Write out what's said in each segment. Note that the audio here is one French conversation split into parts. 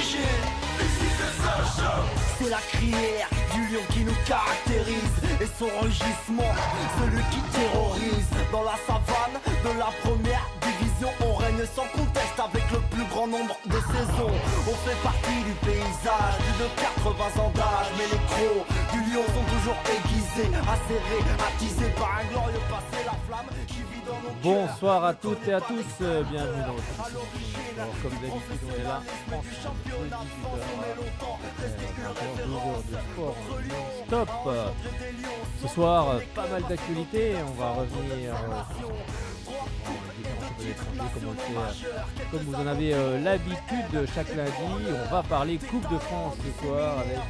l'origine. C'est la crinière du lion qui nous caractérise. Et son rugissement, celui qui terrorise. Dans la savane de la première division, on règne sans conteste avec le plus grand nombre de saisons. On fait partie du paysage, plus de 80 ans d'âge. Mais les crocs du lion sont toujours aiguisés, acérés, attisés par un glorieux passé. La flamme qui vit dans nos cœurs. Bonsoir à toutes et à tous, bienvenue dans votre émission. Alors, comme d'habitude, on est là, de sport stop. Ce soir, pas mal d'actualités, on va revenir comme vous en avez l'habitude chaque lundi. On va parler Coupe de France ce soir avec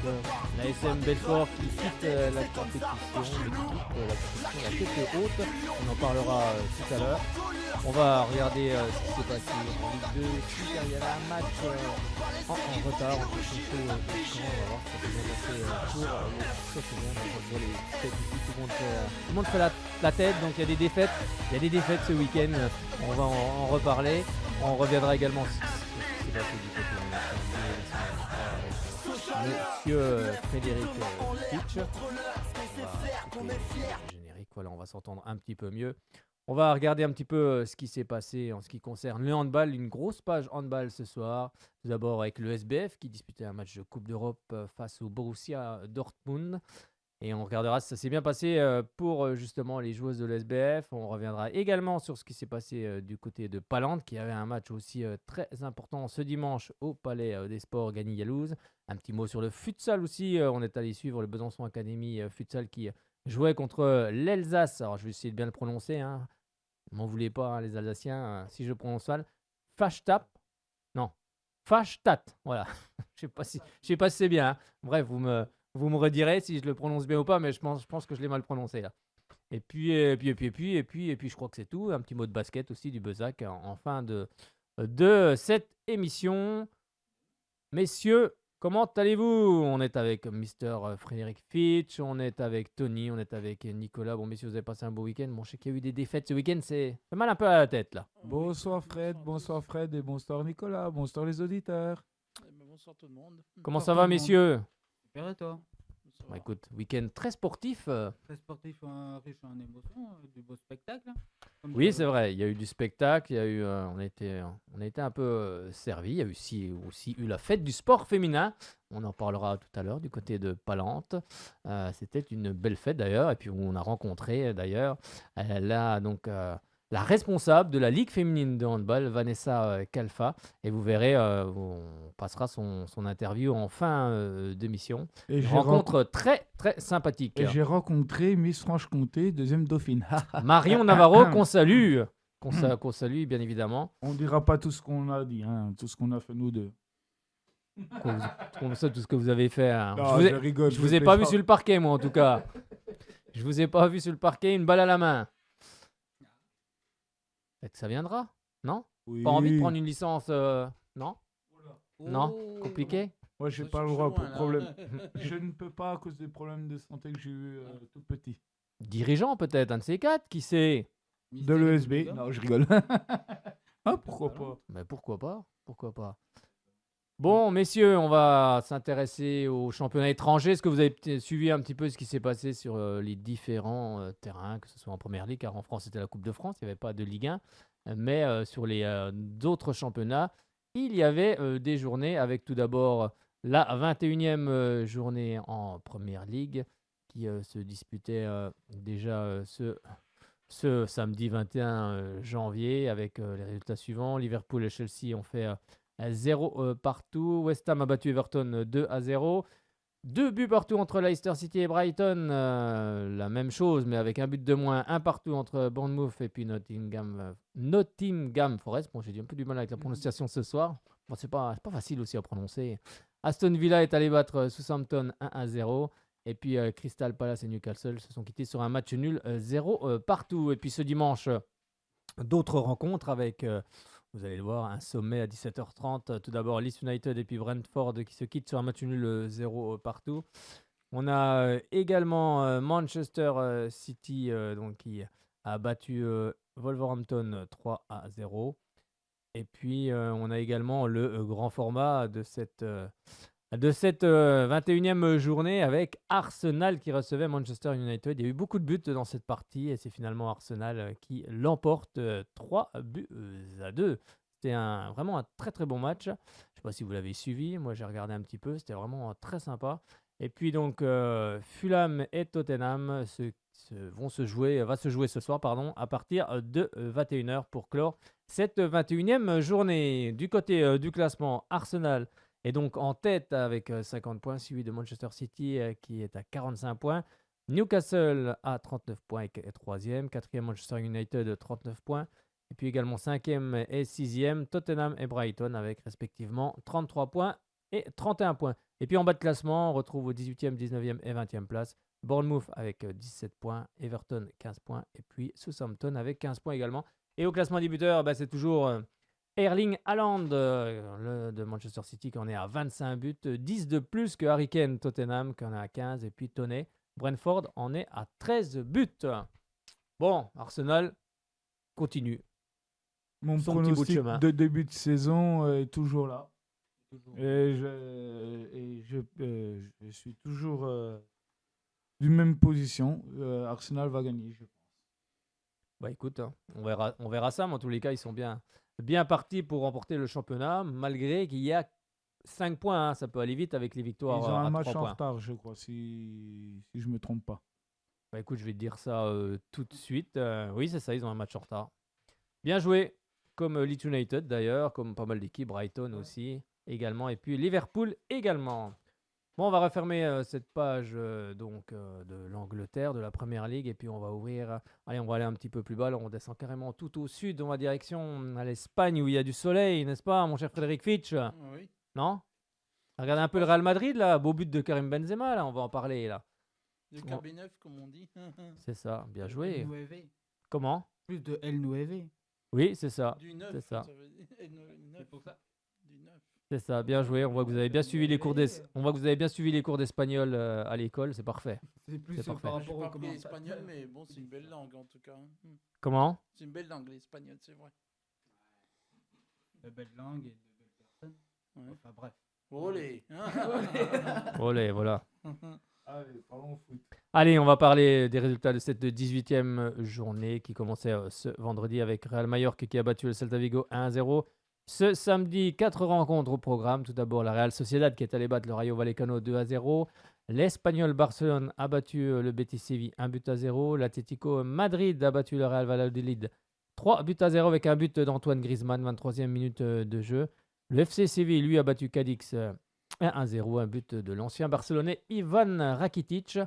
la SM Belfort qui quitte la compétition, la tête haute. On en parlera tout à l'heure. On va regarder ce qui s'est passé en Ligue 2. Il y avait un match en retard. On va voir si ça peut bien passer pour on voit les têtes ici. Tout le monde fait la tête, donc il y a des défaites. Il y a des défaites ce week-end. On va en reparler. On reviendra également sur ce qui s'est passé du côté de Monsieur Frédéric Fitch. Générique, voilà, on va s'entendre un petit peu mieux. On va regarder un petit peu ce qui s'est passé en ce qui concerne le handball. Une grosse page handball ce soir. Tout d'abord avec le SBF qui disputait un match de Coupe d'Europe face au Borussia Dortmund. Et on regardera si ça s'est bien passé pour justement les joueuses de l'SBF. On reviendra également sur ce qui s'est passé du côté de Palante, qui avait un match aussi très important ce dimanche au Palais des Sports Gagny-Yalouz. Un petit mot sur le futsal aussi. On est allé suivre le Besançon Academy futsal qui jouait contre l'Alsace. Alors je vais essayer de bien le prononcer. Ne m'en voulez pas, les Alsaciens, si je prononce mal. Fachtat. Non, Fachtat. Voilà. Je sais pas si c'est bien. Bref, vous me redirez si je le prononce bien ou pas, mais je pense que je l'ai mal prononcé là. Et puis, je crois que c'est tout. Un petit mot de basket aussi du Bezac en fin de cette émission. Messieurs, comment allez-vous ? On est avec Mister Frédéric Fitch, on est avec Tony, on est avec Nicolas. Bon, messieurs, vous avez passé un beau week-end. Bon, je sais qu'il y a eu des défaites ce week-end, c'est mal un peu à la tête là. Bonsoir Fred et bonsoir Nicolas, bonsoir les auditeurs. Bonsoir tout le monde. Comment ça va, messieurs ? Super et toi ? Bah, écoute, week-end très sportif. Très sportif, riche en émotions, du beau spectacle. Oui, c'est vrai, il y a eu du spectacle, il y a eu, on a été un peu servi. Il y a aussi eu la fête du sport féminin. On en parlera tout à l'heure du côté de Palante. C'était une belle fête d'ailleurs, et puis on a rencontré d'ailleurs la responsable de la Ligue féminine de handball, Vanessa Kalfa, et vous verrez, on passera son interview en fin d'émission. Et Une rencontre très très sympathique. Et j'ai rencontré Miss Franche-Comté, deuxième dauphine. Marion Navarro, qu'on salue, bien évidemment. On dira pas tout ce qu'on a dit, tout ce qu'on a fait nous deux. Tout ce que vous avez fait. Non, je vous ai pas vu sur le parquet, moi en tout cas. Je vous ai pas vu sur le parquet, une balle à la main. Peut-être que ça viendra, non ? Oui. Pas envie de prendre une licence, non ? Non ? Compliqué ? Moi, j'ai pas le droit pour problème. Je ne peux pas à cause des problèmes de santé que j'ai eu tout petit. Dirigeant peut-être, un de ces quatre, qui sait ? De l'ESB. Non, je rigole. Pourquoi pas ? Mais pourquoi pas ? Bon, messieurs, on va s'intéresser au championnat étranger. Est-ce que vous avez suivi un petit peu ce qui s'est passé sur les différents terrains, que ce soit en Première Ligue, car en France, c'était la Coupe de France, il n'y avait pas de Ligue 1, mais sur les autres championnats, il y avait des journées avec tout d'abord la 21e journée en Première Ligue qui se disputait déjà ce samedi 21 janvier avec les résultats suivants. Liverpool et Chelsea ont fait 0 partout. West Ham a battu Everton 2-0. 2 buts partout entre Leicester City et Brighton. La même chose, mais avec un but de moins. 1 partout entre Bournemouth et puis Nottingham Forest. Bon, j'ai eu un peu du mal avec la prononciation ce soir. Bon, c'est pas facile aussi à prononcer. Aston Villa est allé battre Southampton 1-0. Et puis Crystal Palace et Newcastle se sont quittés sur un match nul 0 partout. Et puis ce dimanche, d'autres rencontres avec... vous allez le voir, un sommet à 17h30. Tout d'abord, Leeds United et puis Brentford qui se quittent sur un match nul 0 partout. On a également Manchester City qui a battu Wolverhampton 3-0. Et puis, on a également le grand format de cette 21e journée avec Arsenal qui recevait Manchester United. Il y a eu beaucoup de buts dans cette partie et c'est finalement Arsenal qui l'emporte 3-2. C'était vraiment un très très bon match. Je ne sais pas si vous l'avez suivi, moi j'ai regardé un petit peu, c'était vraiment très sympa. Et puis donc Fulham et Tottenham va se jouer ce soir à partir de 21h pour clore cette 21e journée. Du côté du classement, Arsenal est donc en tête avec 50 points, suivi de Manchester City qui est à 45 points. Newcastle à 39 points et est 3e. 4e Manchester United 39 points. Et puis également 5e et 6e Tottenham et Brighton avec respectivement 33 points et 31 points. Et puis en bas de classement, on retrouve au 18e, 19e et 20e place Bournemouth avec 17 points, Everton 15 points et puis Southampton avec 15 points également. Et au classement des buteurs, c'est toujours Erling Haaland de Manchester City qui en est à 25 buts, 10 de plus que Harry Kane Tottenham qui en est à 15 et puis Toney Brentford en est à 13 buts. Bon, Arsenal continue. Mon son petit bout de pronostic chemin. de début de saison est toujours là. Et je suis toujours d'une même position. Arsenal va gagner, je pense. Bah écoute, on verra ça, mais en tous les cas, ils sont bien partis pour remporter le championnat, malgré qu'il y a 5 points. Ça peut aller vite avec les victoires. Ils ont un à match 3 en points. retard, je crois, si je me trompe pas. Bah écoute, je vais te dire ça tout de suite. Oui, c'est ça, ils ont un match en retard. Bien joué, comme Leeds United d'ailleurs, comme pas mal d'équipes, Brighton aussi également, et puis Liverpool également. Bon, on va refermer cette page de l'Angleterre, de la Première Ligue, et puis on va ouvrir. Allez, on va aller un petit peu plus bas. Là, on descend carrément tout au sud. On va direction à l'Espagne où il y a du soleil, n'est-ce pas, mon cher Frédéric Fitch? Oui. Non? Regardez un peu le Real Madrid, là. Beau but de Karim Benzema, là. On va en parler, là. Le KB9, comme on dit. C'est ça, bien joué. El Nueve. Comment? Plus de El Nueve. Oui, c'est ça. Du 9. C'est ça. Veut dire C'est pour ça. Du 9. C'est ça, bien joué. On voit que vous avez bien suivi les cours d'espagnol à l'école. C'est parfait. C'est plus C'est par parfait. Je rapport n'ai au pas appris comment. l'espagnol, mais bon, c'est une belle langue en tout cas. Comment? C'est une belle langue, l'espagnol, c'est vrai. De belles langues et de belles personnes. Ouais. Enfin bref. Olé. Olé, voilà. Allez, parlons foot. Allez, on va parler des résultats de cette 18e journée qui commençait ce vendredi avec Real Mallorca qui a battu le Celta Vigo 1-0. Ce samedi, 4 rencontres au programme. Tout d'abord, la Real Sociedad qui est allée battre le Rayo Vallecano 2-0. L'Espagnol Barcelone a battu le Betis Séville 1-0. L'Atlético Madrid a battu le Real Valladolid 3-0 avec un but d'Antoine Griezmann, 23e minute de jeu. Le FC Séville, lui, a battu Cadix 1-0, un but de l'ancien Barcelonais Ivan Rakitic.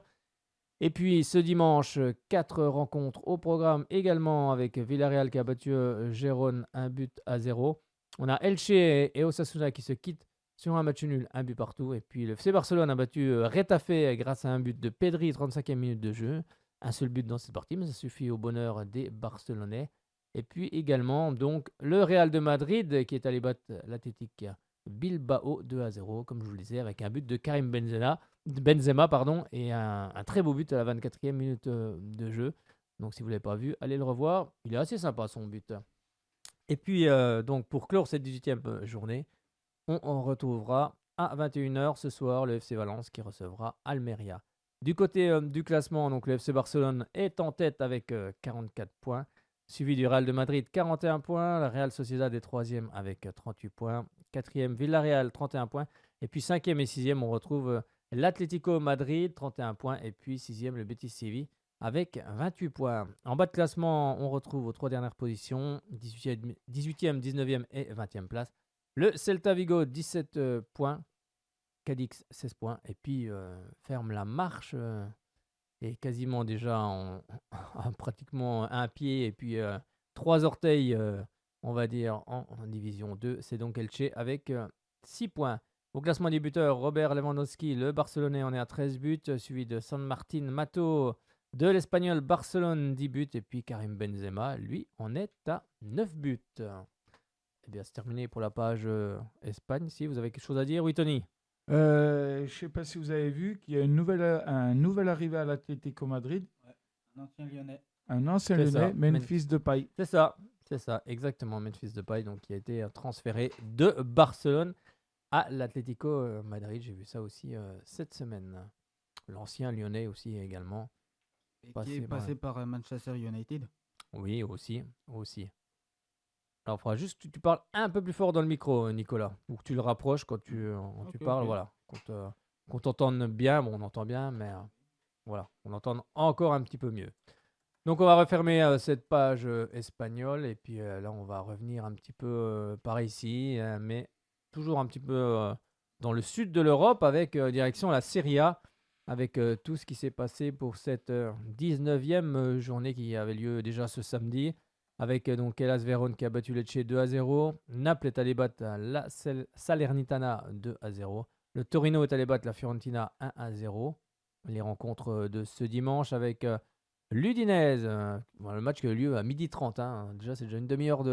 Et puis ce dimanche, 4 rencontres au programme également avec Villarreal qui a battu Gérone 1-0. On a Elche et Osasuna qui se quittent sur un match nul, un but partout. Et puis le FC Barcelone a battu Retafe grâce à un but de Pedri, 35e minute de jeu. Un seul but dans cette partie, mais ça suffit au bonheur des Barcelonais. Et puis également donc le Real de Madrid qui est allé battre l'Athletic Bilbao 2-0, comme je vous le disais, avec un but de Karim Benzema et un très beau but à la 24e minute de jeu. Donc si vous ne l'avez pas vu, allez le revoir. Il est assez sympa son but. Et puis donc pour clore cette 18e journée, on retrouvera à 21h ce soir le FC Valence qui recevra Almeria. Du côté du classement, donc le FC Barcelone est en tête avec 44 points. Suivi du Real de Madrid, 41 points. La Real Sociedad est 3e avec 38 points. 4e, Villarreal, 31 points. Et puis 5e et 6e, on retrouve l'Atlético Madrid, 31 points. Et puis 6e, le Betis Séville, avec 28 points. En bas de classement, on retrouve aux 3 dernières positions, 18e, 19e et 20e place. Le Celta Vigo, 17 points. Cadix, 16 points. Et puis ferme la marche. Et quasiment déjà en pratiquement un pied et puis 3 orteils, on va dire, en division 2. C'est donc Elche avec 6 points. Au classement des buteurs, Robert Lewandowski, le Barcelonais, en est à 13 buts, suivi de San Martin Mato, de l'Espagnol Barcelone, 10 buts, et puis Karim Benzema, lui, en est à 9 buts. Eh bien, c'est terminé pour la page Espagne. Si vous avez quelque chose à dire, oui, Tony? Je ne sais pas si vous avez vu qu'il y a un nouvel arrivé à l'Atlético Madrid. Un ancien Lyonnais. Un ancien C'est Lyonnais, ça. Memphis Depay. C'est ça. C'est ça, exactement. Memphis Depay, donc, qui a été transféré de Barcelone à l'Atlético Madrid. J'ai vu ça aussi cette semaine. L'ancien Lyonnais aussi également. Et qui Passé est dans la- passé par Manchester United. Oui, aussi. Alors, il faudra juste que tu parles un peu plus fort dans le micro, Nicolas, ou que tu le rapproches quand tu Ok, parles, ok. voilà. Qu'on t'entende bien, bon, on entend bien, mais voilà, on entend encore un petit peu mieux. Donc, on va refermer cette page espagnole, et puis là, on va revenir un petit peu par ici, mais toujours un petit peu dans le sud de l'Europe, avec direction la Serie A, avec tout ce qui s'est passé pour cette 19e journée qui avait lieu déjà ce samedi, avec donc Hellas Vérone qui a battu Lecce 2-0, Naples est allé battre la Salernitana 2-0, le Torino est allé battre la Fiorentina 1-0. Les rencontres de ce dimanche avec l'Udinese, le match qui a eu lieu à 12h30. Déjà, c'est déjà une demi-heure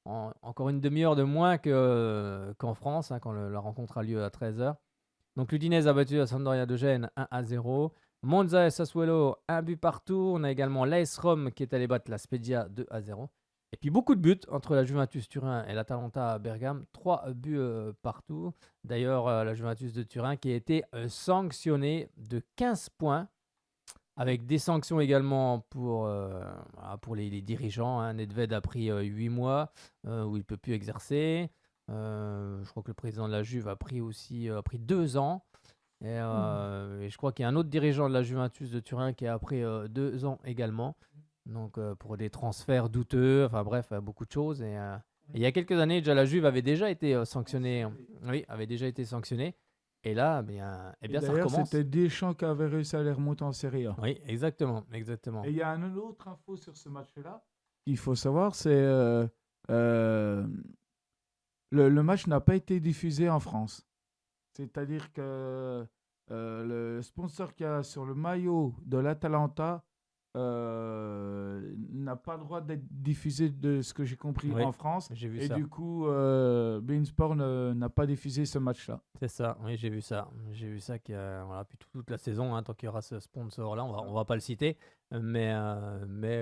encore une demi-heure de moins qu'en France, quand la rencontre a lieu à 13h. Donc l'Udinese a battu la Sampdoria de Gênes 1-0. Monza et Sassuolo, un but partout. On a également l'AS Rome qui est allé battre la Spezia 2-0. Et puis beaucoup de buts entre la Juventus Turin et l'Atalanta Bergame. 3 buts partout. D'ailleurs, la Juventus de Turin qui a été sanctionnée de 15 points. Avec des sanctions également pour les dirigeants. Nedved a pris 8 mois où il ne peut plus exercer. Je crois que le président de la Juve a pris 2 ans. Et je crois qu'il y a un autre dirigeant de la Juventus de Turin qui a pris 2 ans également. Donc pour des transferts douteux, enfin bref, beaucoup de choses. Et il y a quelques années, déjà, la Juve avait déjà été sanctionnée. Oui, avait déjà été sanctionnée. Et là, Et ça d'ailleurs, recommence. c'était Deschamps qui avait réussi à les remonter en Serie A. Oui, exactement. Et il y a une autre info sur ce match-là qu'il faut savoir, c'est le match n'a pas été diffusé en France. C'est-à-dire que le sponsor qu'il y a sur le maillot de l'Atalanta n'a pas le droit d'être diffusé, de ce que j'ai compris, Oui, en France. j'ai vu Et ça. du coup, beIN Sport n'a pas diffusé ce match-là. C'est ça, oui, j'ai vu ça. J'ai vu ça voilà, puis toute la saison, tant qu'il y aura ce sponsor-là, on va pas le citer. Mais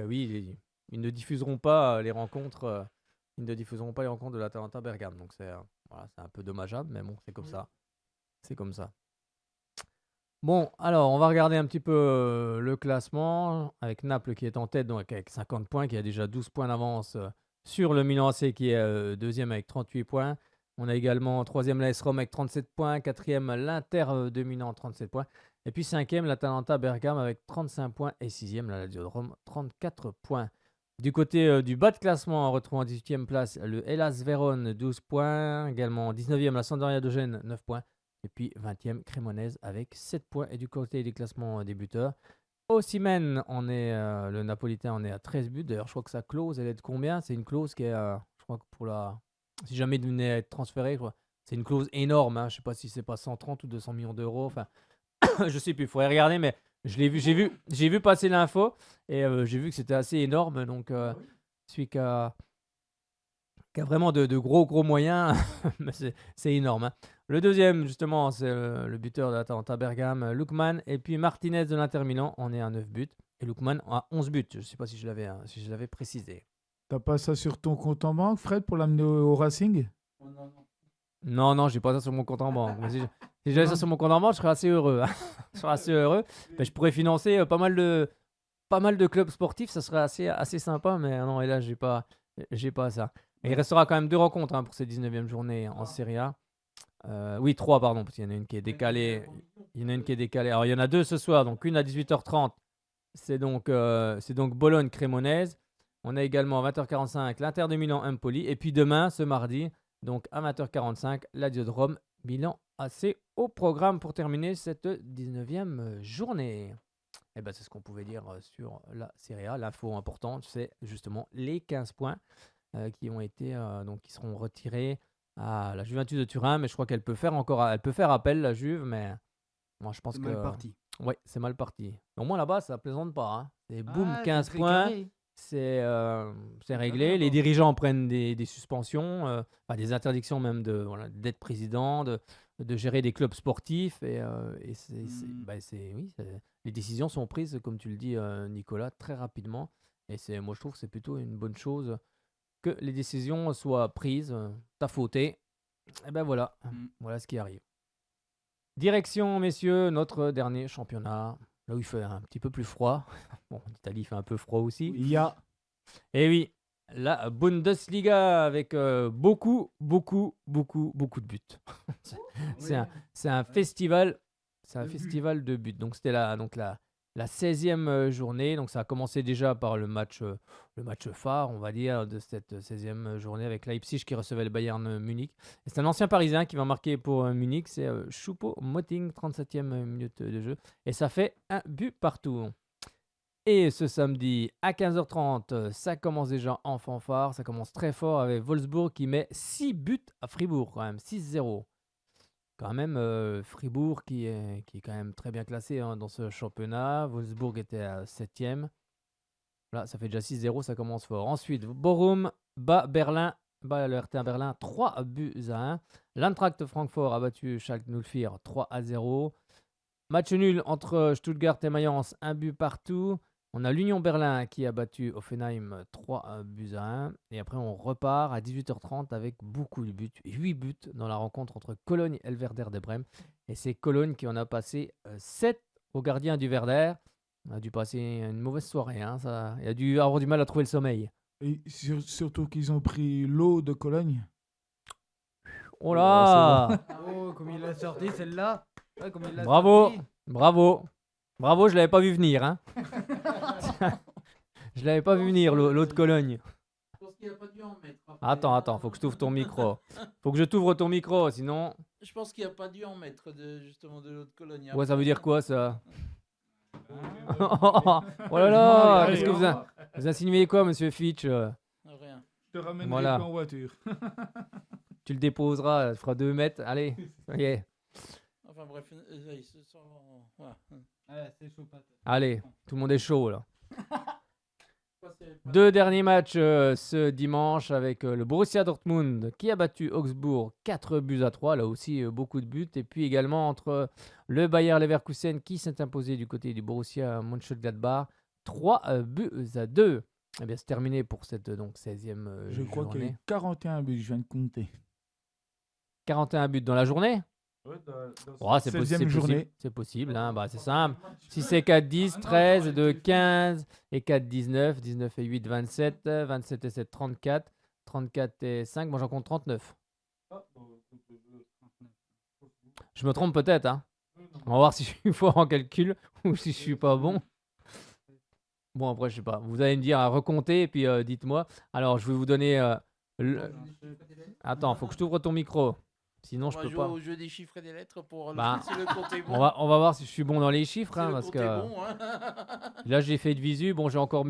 oui, ils ne diffuseront pas les rencontres. Ils ne diffuseront pas les rencontres de l'Atalanta Bergame. Donc voilà, c'est un peu dommageable, mais bon, c'est comme ça. C'est comme ça. Bon, alors, on va regarder un petit peu le classement avec Naples qui est en tête, donc avec 50 points, qui a déjà 12 points d'avance sur le Milan AC qui est deuxième avec 38 points. On a également troisième l'AS Rome avec 37 points, quatrième l'Inter de Milan 37 points, et puis cinquième l'Atalanta Bergame avec 35 points, et sixième la Lazio de Rome 34 points. Du côté du bas de classement, on retrouve en 18e place le Hellas Vérone 12 points, également 19e la Sampdoria de Gênes 9 points. Et puis 20e, Cremonese avec 7 points. Et du côté des classements des buteurs, Osimhen, le Napolitain, on est à 13 buts. D'ailleurs, je crois que sa clause, elle est de combien? C'est une clause qui est, je crois que si jamais il venait à être transféré, c'est une clause énorme. Je ne sais pas si c'est pas 130 ou 200 millions d'euros. Enfin, je sais plus, il faudrait regarder, mais j'ai vu passer l'info et j'ai vu que c'était assez énorme. Donc, celui qui a vraiment de gros moyens, mais c'est énorme. Le deuxième, justement, c'est le buteur de l'Atalanta Bergame, Lookman. Et puis Martinez de l'Inter Milan, on est à 9 buts. Et Lookman a 11 buts. Je ne sais pas si je l'avais précisé. T'as pas ça sur ton compte en banque, Fred, pour l'amener au Racing? Non, j'ai pas ça sur mon compte en banque. Mais si j'avais ça sur mon compte en banque, je serais assez heureux. Je serais assez heureux. Mais je pourrais financer pas mal de clubs sportifs. Ça serait assez sympa. Mais non, et là, j'ai pas ça. Et il restera quand même 2 rencontres pour cette 19e journée en Serie A. Oui, 3, pardon, parce qu'il y en a une qui est décalée. Alors, il y en a 2 ce soir, donc une à 18h30. C'est donc Bologne-Cremonese. On a également à 20h45 l'Inter de Milan-Empoli. Et puis demain, ce mardi, donc à 20h45, Lazio de Rome, Milan AC au programme pour terminer cette 19e journée. Et ben, c'est ce qu'on pouvait dire sur la Serie A. L'info importante, c'est justement les 15 points qui seront retirés à la Juventus de Turin, mais je crois qu'elle peut faire appel, la Juve, mais moi je pense C'est que mal parti. ouais, c'est mal parti. Mais au moins là-bas, ça plaisante pas. C'est boum, Ah, 15 c'est très points, carré. c'est réglé. carré, Les là-bas. dirigeants prennent des suspensions, des interdictions même d'être président, de gérer des clubs sportifs, et les décisions sont prises, comme tu le dis, Nicolas, très rapidement. Et moi je trouve que c'est plutôt une bonne chose que les décisions soient prises. T'as fauté. Et ben voilà, Mm. voilà ce qui arrive. Direction, messieurs, notre dernier championnat. Là où il fait un petit peu plus froid. Bon, en Italie, il fait un peu froid aussi. Il y a Et oui, la Bundesliga avec beaucoup de buts. C'est un festival, de buts. Donc c'était la 16e journée. Donc ça a commencé déjà par le match phare, on va dire, de cette 16e journée avec Leipzig qui recevait le Bayern Munich. Et c'est un ancien Parisien qui va marquer pour Munich, c'est Choupo-Moting, 37e minute de jeu. Et ça fait un but partout. Et ce samedi à 15h30, ça commence déjà en fanfare. Ça commence très fort avec Wolfsburg qui met 6 buts à Fribourg, quand même, 6-0. Quand même, Fribourg qui est quand même très bien classé dans ce championnat. Wolfsburg était à 7e. Là, ça fait déjà 6-0, ça commence fort. Ensuite, Bochum bat le RTA Berlin 3-1. L'Eintracht Francfort a battu Schalke 04 3-0. Match nul entre Stuttgart et Mayence, 1 but partout. On a l'Union Berlin qui a battu Offenheim 3-1. Et après, on repart à 18h30 avec beaucoup de buts. 8 buts dans la rencontre entre Cologne et le Werder de Brême. Et c'est Cologne qui en a passé 7 au gardien du Werder. On a dû passer une mauvaise soirée. Ça, il a dû avoir du mal à trouver le sommeil. et surtout qu'ils ont pris l'eau de Cologne. Oh là Oh, comme il l'a sorti celle-là. Ouais, comme il l'a Bravo, sorti. bravo, je l'avais pas vu venir. Hein. Je l'avais pas vu venir, l'eau de Cologne. Je pense qu'il a pas dû en mettre. Attends, faut que je t'ouvre ton micro. Faut que je t'ouvre ton micro, sinon... Je pense qu'il a pas dû en mettre justement de l'autre colonie. Ouais, ça veut dire quoi, ça? Ah. Oh là là, Allez, qu'est-ce que vous insinuez quoi, monsieur Fitch? Rien. Je te ramènerai Voilà. en voiture. Tu le déposeras, tu feras 2 mètres. Allez, ça y est. Enfin bref, ils se sont... Voilà. Ouais, c'est chaud patate. Allez, tout le monde est chaud, là. 2 derniers matchs ce dimanche avec le Borussia Dortmund qui a battu Augsbourg 4-3. Là aussi, beaucoup de buts. Et puis également entre le Bayer Leverkusen qui s'est imposé du côté du Borussia Mönchengladbach 3-2. Eh bien, c'est terminé pour cette 16e Je crois qu'il y a journée. eu 41 buts, je viens de compter. 41 buts dans la journée. Oh, c'est 16e journée. C'est possible, hein. Bah, c'est simple. Si c'est 4-10, 13, 2, 15 et 4, 19. 19 et 8, 27. 27 et 7, 34. 34 et 5, moi j'en compte 39. Je me trompe peut-être, hein. On va voir si je suis fort en calcul ou si je suis pas bon. Bon, après, je sais pas. Vous allez me dire à recompter et puis dites-moi. Alors, je vais vous donner. Attends, faut que je t'ouvre ton micro. Sinon, On je va peux jouer pas. au jeu des chiffres et des lettres pour Bah, si le compte est bon. On va voir si je suis bon dans les chiffres, Si hein, le parce compte que est bon, hein. là, j'ai fait de visu. Bon, j'ai encore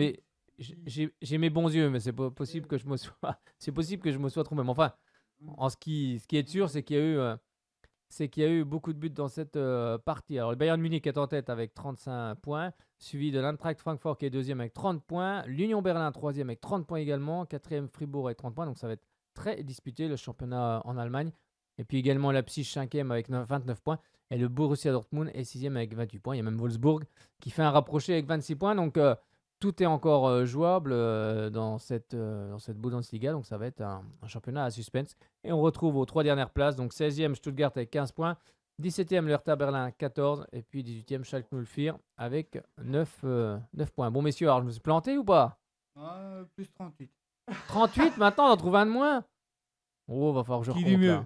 j'ai mes bons yeux, mais c'est pas possible que je me sois. C'est possible que je me sois trompé. Mais enfin, ce qui est sûr, c'est qu'il y a eu beaucoup de buts dans cette partie. Alors, le Bayern Munich est en tête avec 35 points, suivi de l'Eintracht Francfort qui est deuxième avec 30 points, l'Union Berlin troisième avec 30 points également, quatrième Fribourg avec 30 points, donc ça va être très disputé le championnat en Allemagne. Et puis également Leipzig 5e avec 29 points, et le Borussia Dortmund est 6e avec 28 points. Il y a même Wolfsburg qui fait un rapproché avec 26 points, donc tout est encore jouable dans cette Bundesliga, donc ça va être un championnat à suspense. Et on retrouve aux 3 dernières places, donc 16e Stuttgart avec 15 points, 17e le Hertha Berlin 14, et puis 18e Schalke 04 avec 9 points. Bon messieurs, alors je me suis planté ou pas? Plus 38. 38 maintenant, on en trouve un de moins. Oh, va falloir que je Qui dit recompte mieux? là.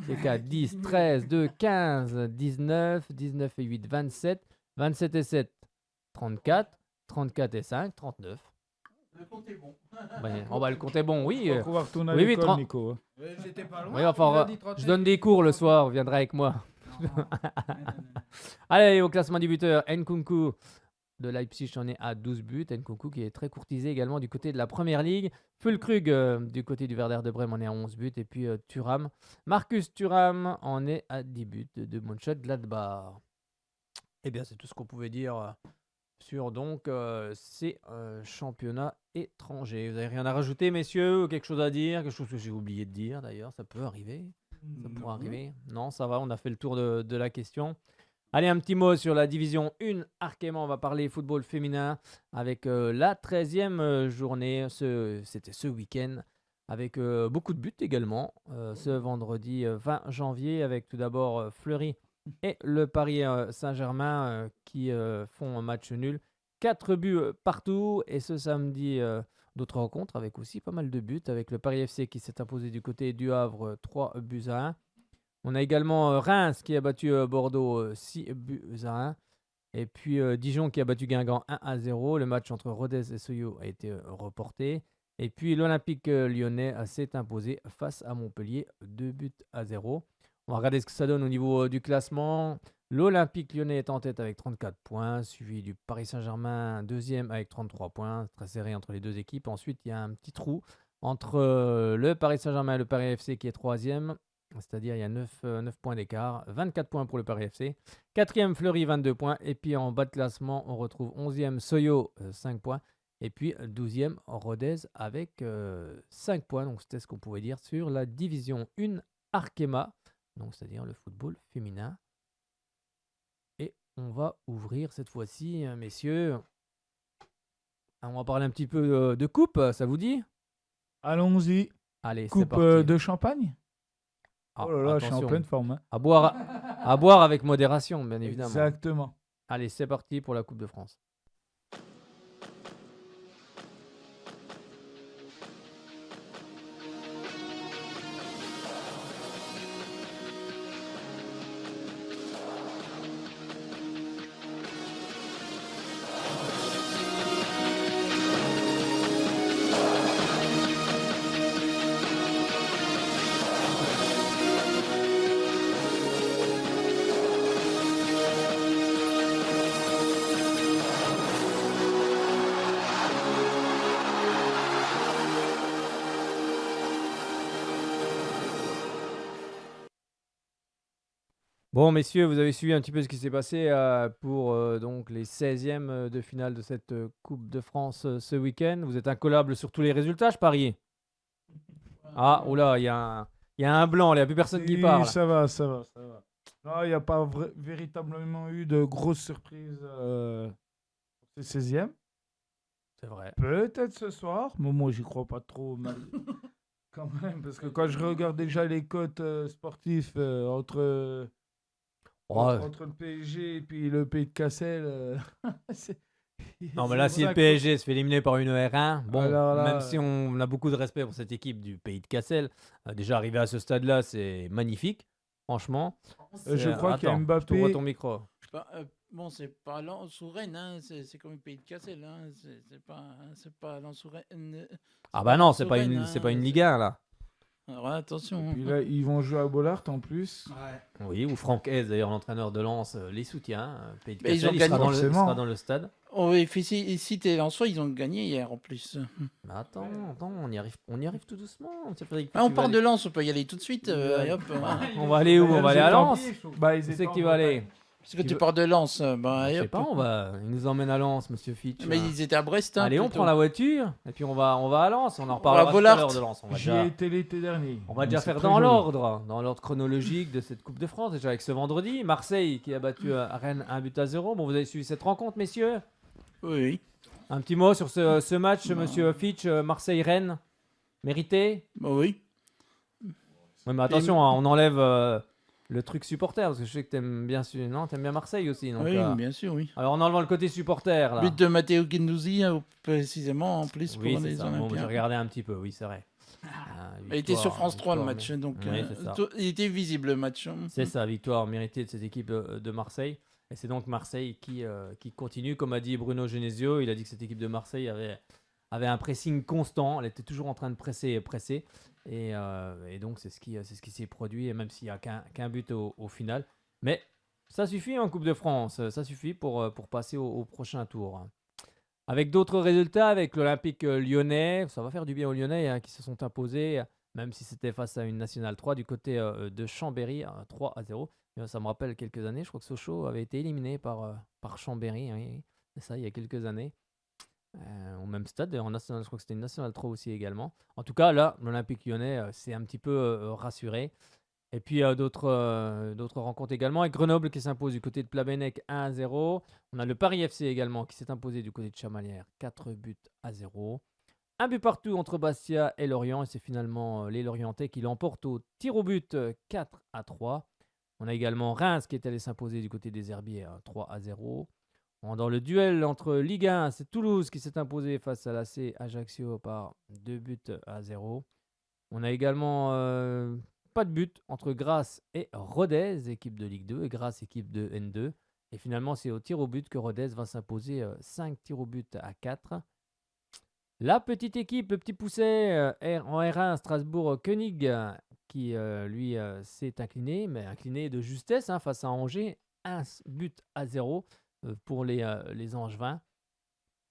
C'est 4, 10, 13, 2, 15, 19, 19 et 8, 27, 27 et 7, 34, 34 et 5, 39. Le compte est bon. Ouais, on va le compter bon, oui. On va pouvoir retourner à oui, oui, l'école, 30. Nico. hein. Ouais, j'étais pas loin. Oui, enfin, je donne des cours le soir, vous viendrez avec moi. Non. Allez, au classement des buteurs, Nkunku de Leipzig en est à 12 buts. Nkunku qui est très courtisé également du côté de la Première Ligue. Füllkrug du côté du Werder de Brême en est à 11 buts. Et puis Thuram, Marcus Thuram en est à 10 buts de Mönchengladbach. Eh bien, c'est tout ce qu'on pouvait dire sur donc ces championnats étrangers. Vous n'avez rien à rajouter, messieurs? Ou quelque chose à dire? Quelque chose que j'ai oublié de dire d'ailleurs, ça peut arriver. Ça pourra arriver. Non, ça va, on a fait le tour de la question. Allez, un petit mot sur la division 1 Arkema. On va parler football féminin avec la 13e journée. C'était ce week-end avec beaucoup de buts également. Ce vendredi 20 janvier avec tout d'abord Fleury et le Paris Saint-Germain qui font un match nul. 4 buts partout. Et ce samedi, d'autres rencontres avec aussi pas mal de buts avec le Paris FC qui s'est imposé du côté du Havre 3 buts à 1. On a également Reims qui a battu Bordeaux 6 buts à 1. Et puis Dijon qui a battu Guingamp 1 à 0. Le match entre Rodez et Soyo a été reporté. Et puis l'Olympique lyonnais s'est imposé face à Montpellier 2 buts à 0. On va regarder ce que ça donne au niveau du classement. L'Olympique lyonnais est en tête avec 34 points, suivi du Paris Saint-Germain deuxième avec 33 points. Très serré entre les deux équipes. Ensuite, il y a un petit trou entre le Paris Saint-Germain et le Paris FC qui est troisième. C'est-à-dire il y a 9 points d'écart, 24 points pour le Paris FC. 4e Fleury, 22 points. Et puis en bas de classement, on retrouve 11e Soyo, 5 points. Et puis 12e Rodez avec 5 points. Donc c'était ce qu'on pouvait dire sur la division 1 Arkema, donc c'est-à-dire le football féminin. Et on va ouvrir cette fois-ci, messieurs. On va parler un petit peu de coupe, ça vous dit? Allons-y. Allez, c'est Coupe parti. de champagne. Ah, Oh là là, je suis en attention. pleine forme. Hein. À boire avec modération, bien évidemment. Exactement. Allez, c'est parti pour la Coupe de France. Bon, messieurs, vous avez suivi un petit peu ce qui s'est passé pour donc les 16e de finale de cette Coupe de France ce week-end. Vous êtes incollable sur tous les résultats, je parie. Ah, oula, il y a un blanc, il n'y a plus personne qui Oui, parle. ça va. Non, il n'y a pas véritablement eu de grosses surprises pour ces 16e. C'est vrai. Peut-être ce soir, mais moi, j'y crois pas trop mal. Quand même, parce que quand je regarde déjà les cotes sportifs entre le PSG et puis le Pays de Cassel. Non, mais là, si le PSG se fait éliminer par une R1, bon, Alors là, même si on a beaucoup de respect pour cette équipe du Pays de Cassel, déjà arrivé à ce stade-là, c'est magnifique, franchement. je crois qu'il y a Attends, Mbappé. je t'ouvre ton micro. Bon, c'est pas Lens ou Rennes, hein, c'est comme le Pays de Cassel. Hein, c'est pas Lens ou Rennes. Ah bah non, Lens c'est ou pas Rennes, une, hein, c'est pas une Ligue 1, là. Alors attention. Puis là, ils vont jouer à Bollard en plus. Ouais. Oui, ou Franck Hez, d'ailleurs, l'entraîneur de Lens, les soutient. Pays de Mais ils Cassel, ont il sera gagné. dans il Forcément. sera dans le stade. Oh, et si t'es Lensois, ils ont gagné hier en plus. Mais attends, on y arrive tout doucement. Frédéric, Ah, on tu vas parle de aller- Lens, on peut y aller tout de suite. Allez, hop, On va aller où? On va aller à Lens. Bah, ils Où étaient c'est en que tu vas aller? Parce que Tu tu veux- parles de Lens, bah, Je allez, sais hop. pas, il nous emmène à Lens, monsieur Fitch. Mais ils étaient à Brest. Hein, Allez, on plutôt. prend la voiture et puis on va à Lens. On en reparlera tout à Bollard. l'heure de Lens. J'y ai été l'été dernier. On va Donc déjà c'est faire très dans joli. l'ordre chronologique de cette Coupe de France. Déjà avec ce vendredi, Marseille qui a battu Rennes 1 but à 0. Bon, vous avez suivi cette rencontre, messieurs? Oui. Un petit mot sur ce match, monsieur Fitch, Marseille-Rennes. Mérité? Bah oui. Oui, mais attention, hein, on enlève le truc supporter parce que je sais que t'aimes bien, t'aimes bien Marseille aussi. Donc, Oui, bien sûr, oui. alors en enlevant le côté supporter là. But de Matteo Guendouzi, précisément, en plus, Oui, pour c'est les ça. Bon, Olympiens. j'ai regardé un petit peu, oui, c'est vrai. Il était sur France 3 le match, donc Oui, c'est ça. il était visible le match. C'est ça, victoire méritée de cette équipe de Marseille. Et c'est donc Marseille qui continue. Comme a dit Bruno Genesio, il a dit que cette équipe de Marseille avait un pressing constant. Elle était toujours en train de presser. Et donc, c'est ce qui s'est produit, et même s'il n'y a qu'un but au final. Mais ça suffit en Coupe de France. Ça suffit pour passer au prochain tour. Avec d'autres résultats, avec l'Olympique lyonnais, ça va faire du bien aux Lyonnais hein, qui se sont imposés, même si c'était face à une Nationale 3 du côté de Chambéry, 3 à 0. Et ça me rappelle quelques années, je crois que Sochaux avait été éliminé par Chambéry, oui, c'est ça, il y a quelques années. Au même stade, en National, je crois que c'était une Nationale 3 aussi également. En tout cas, là, l'Olympique lyonnais s'est un petit peu rassuré. Et puis d'autres rencontres également, avec Grenoble qui s'impose du côté de Plabennec 1-0. On a le Paris FC également qui s'est imposé du côté de Chamalières 4-0. Un but partout entre Bastia et Lorient, et c'est finalement les Lorientais qui l'emportent au tir au but 4-3. On a également Reims qui est allé s'imposer du côté des Herbiers 3-0. Dans le duel entre Ligue 1, c'est Toulouse qui s'est imposé face à l'AC Ajaccio par 2-0. On a également pas de but entre Grasse et Rodez, équipe de Ligue 2, et Grasse, équipe de N2. Et finalement, c'est au tir au but que Rodez va s'imposer 5 tirs au but à 4. La petite équipe, le petit pousset en R1 Strasbourg-Koenig, qui lui s'est incliné, mais incliné de justesse face à Angers, 1-0 pour les Angevins.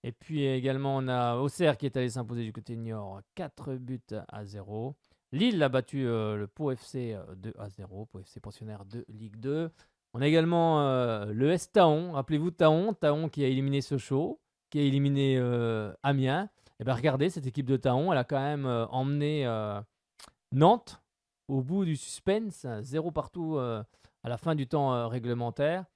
Et puis également, on a Auxerre qui est allé s'imposer du côté de Niort, 4-0. Lille a battu le Pau FC 2-0, Pau FC pensionnaire de Ligue 2. On a également le S Taon, rappelez-vous Taon qui a éliminé Sochaux, qui a éliminé Amiens. Et bien regardez, cette équipe de Taon, elle a quand même emmené Nantes au bout du suspense, 0 partout à la fin du temps réglementaire.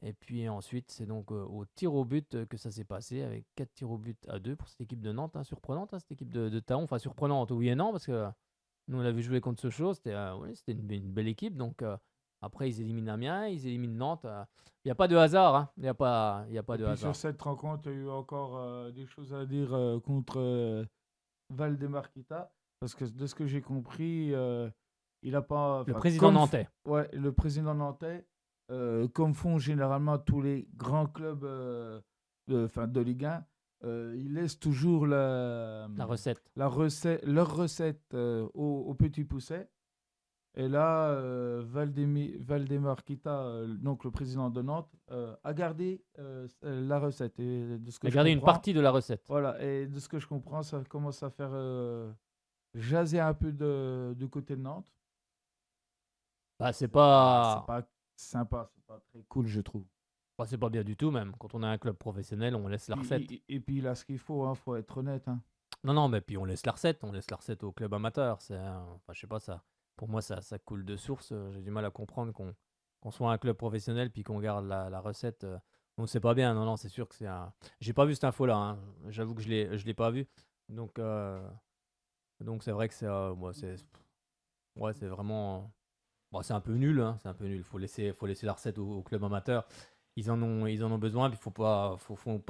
Et puis ensuite, c'est donc au tir au but que ça s'est passé, avec 4 tirs au but à 2 pour cette équipe de Nantes, surprenante, cette équipe de Taon. Enfin surprenante, oui et non, parce que nous on l'a vu jouer contre Sochaux, c'était une belle équipe. Donc après, ils éliminent Amiens, ils éliminent Nantes. Il n'y a pas de hasard. Il n'y a pas de hasard. Sur cette rencontre, il y a eu encore des choses à dire contre Valdemarquita. Parce que de ce que j'ai compris, il n'a pas. Le président nantais. Ouais, le président nantais, comme font généralement tous les grands clubs de Ligue 1, ils laissent toujours leur recette au petit pousset. Et là, Valdemarquita, donc le président de Nantes, a gardé la recette. Et de ce que une partie de la recette. Voilà, et de ce que je comprends, ça commence à faire jaser un peu du côté de Nantes. Bah, c'est pas sympa, c'est pas très cool, je trouve. Bah, c'est pas bien du tout, même. Quand on a un club professionnel, on laisse la recette. Et puis il a ce qu'il faut, faut être honnête. Non, mais puis on laisse la recette au club amateur. Je sais pas ça. Pour moi, ça coule de source. J'ai du mal à comprendre qu'on soit un club professionnel puis qu'on garde la recette. Donc c'est pas bien. Non, c'est sûr que c'est un. J'ai pas vu cette info-là. J'avoue que je l'ai pas vu. Donc c'est vrai que c'est c'est vraiment. C'est un peu nul. C'est un peu nul. Faut laisser la recette au club amateur. Ils en ont besoin. Puis faut pas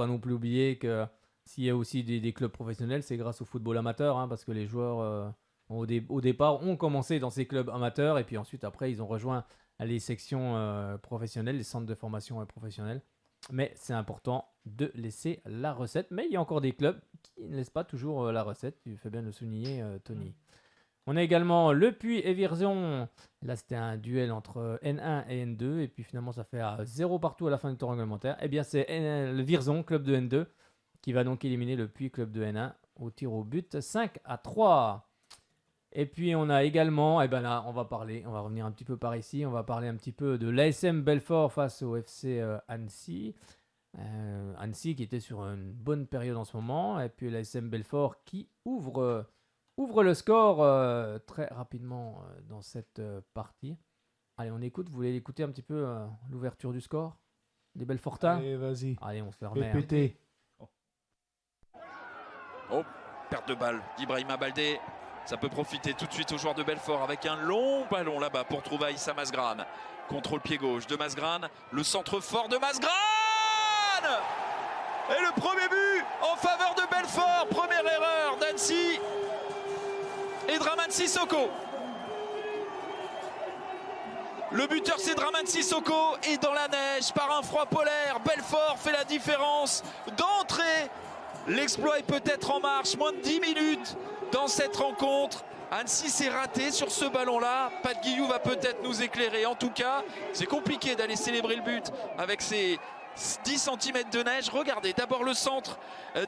non plus oublier que s'il y a aussi des clubs professionnels, c'est grâce au football amateur, parce que les joueurs au départ ont commencé dans ces clubs amateurs et puis ensuite après ils ont rejoint les sections professionnelles, les centres de formation professionnels. Mais c'est important de laisser la recette. Mais il y a encore des clubs qui ne laissent pas toujours la recette. Tu fais bien de le souligner, Tony. On a également Le Puy et Vierzon. Là, c'était un duel entre N1 et N2. Et puis finalement, ça fait 0 partout à la fin du temps réglementaire. Eh bien, c'est le Vierzon, club de N2, qui va donc éliminer Le Puy, club de N1, au tir au but 5-3. Et puis on a également, là on va revenir un petit peu par ici, on va parler un petit peu de l'ASM Belfort face au FC Annecy. Annecy qui était sur une bonne période en ce moment, et puis l'ASM Belfort qui ouvre le score très rapidement dans cette partie. Allez, on écoute, vous voulez écouter un petit peu l'ouverture du score des Belfortins? Allez, vas-y. Allez, on se remet. Répétez. Oh, perte de balle d'Ibrahima Baldé. Ça peut profiter tout de suite aux joueurs de Belfort avec un long ballon là-bas pour trouver Aïssa Masgrane. Contrôle pied gauche de Masgrane. Le centre fort de Masgrane. Et le premier but en faveur de Belfort. Première erreur d'Annecy et Draman Sissoko. Le buteur c'est Draman Sissoko et dans la neige par un froid polaire, Belfort fait la différence d'entrée. L'exploit est peut-être en marche, moins de 10 minutes dans cette rencontre. Annecy s'est raté sur ce ballon-là. Pat Guillou va peut-être nous éclairer. En tout cas, c'est compliqué d'aller célébrer le but avec ces 10 cm de neige. Regardez d'abord le centre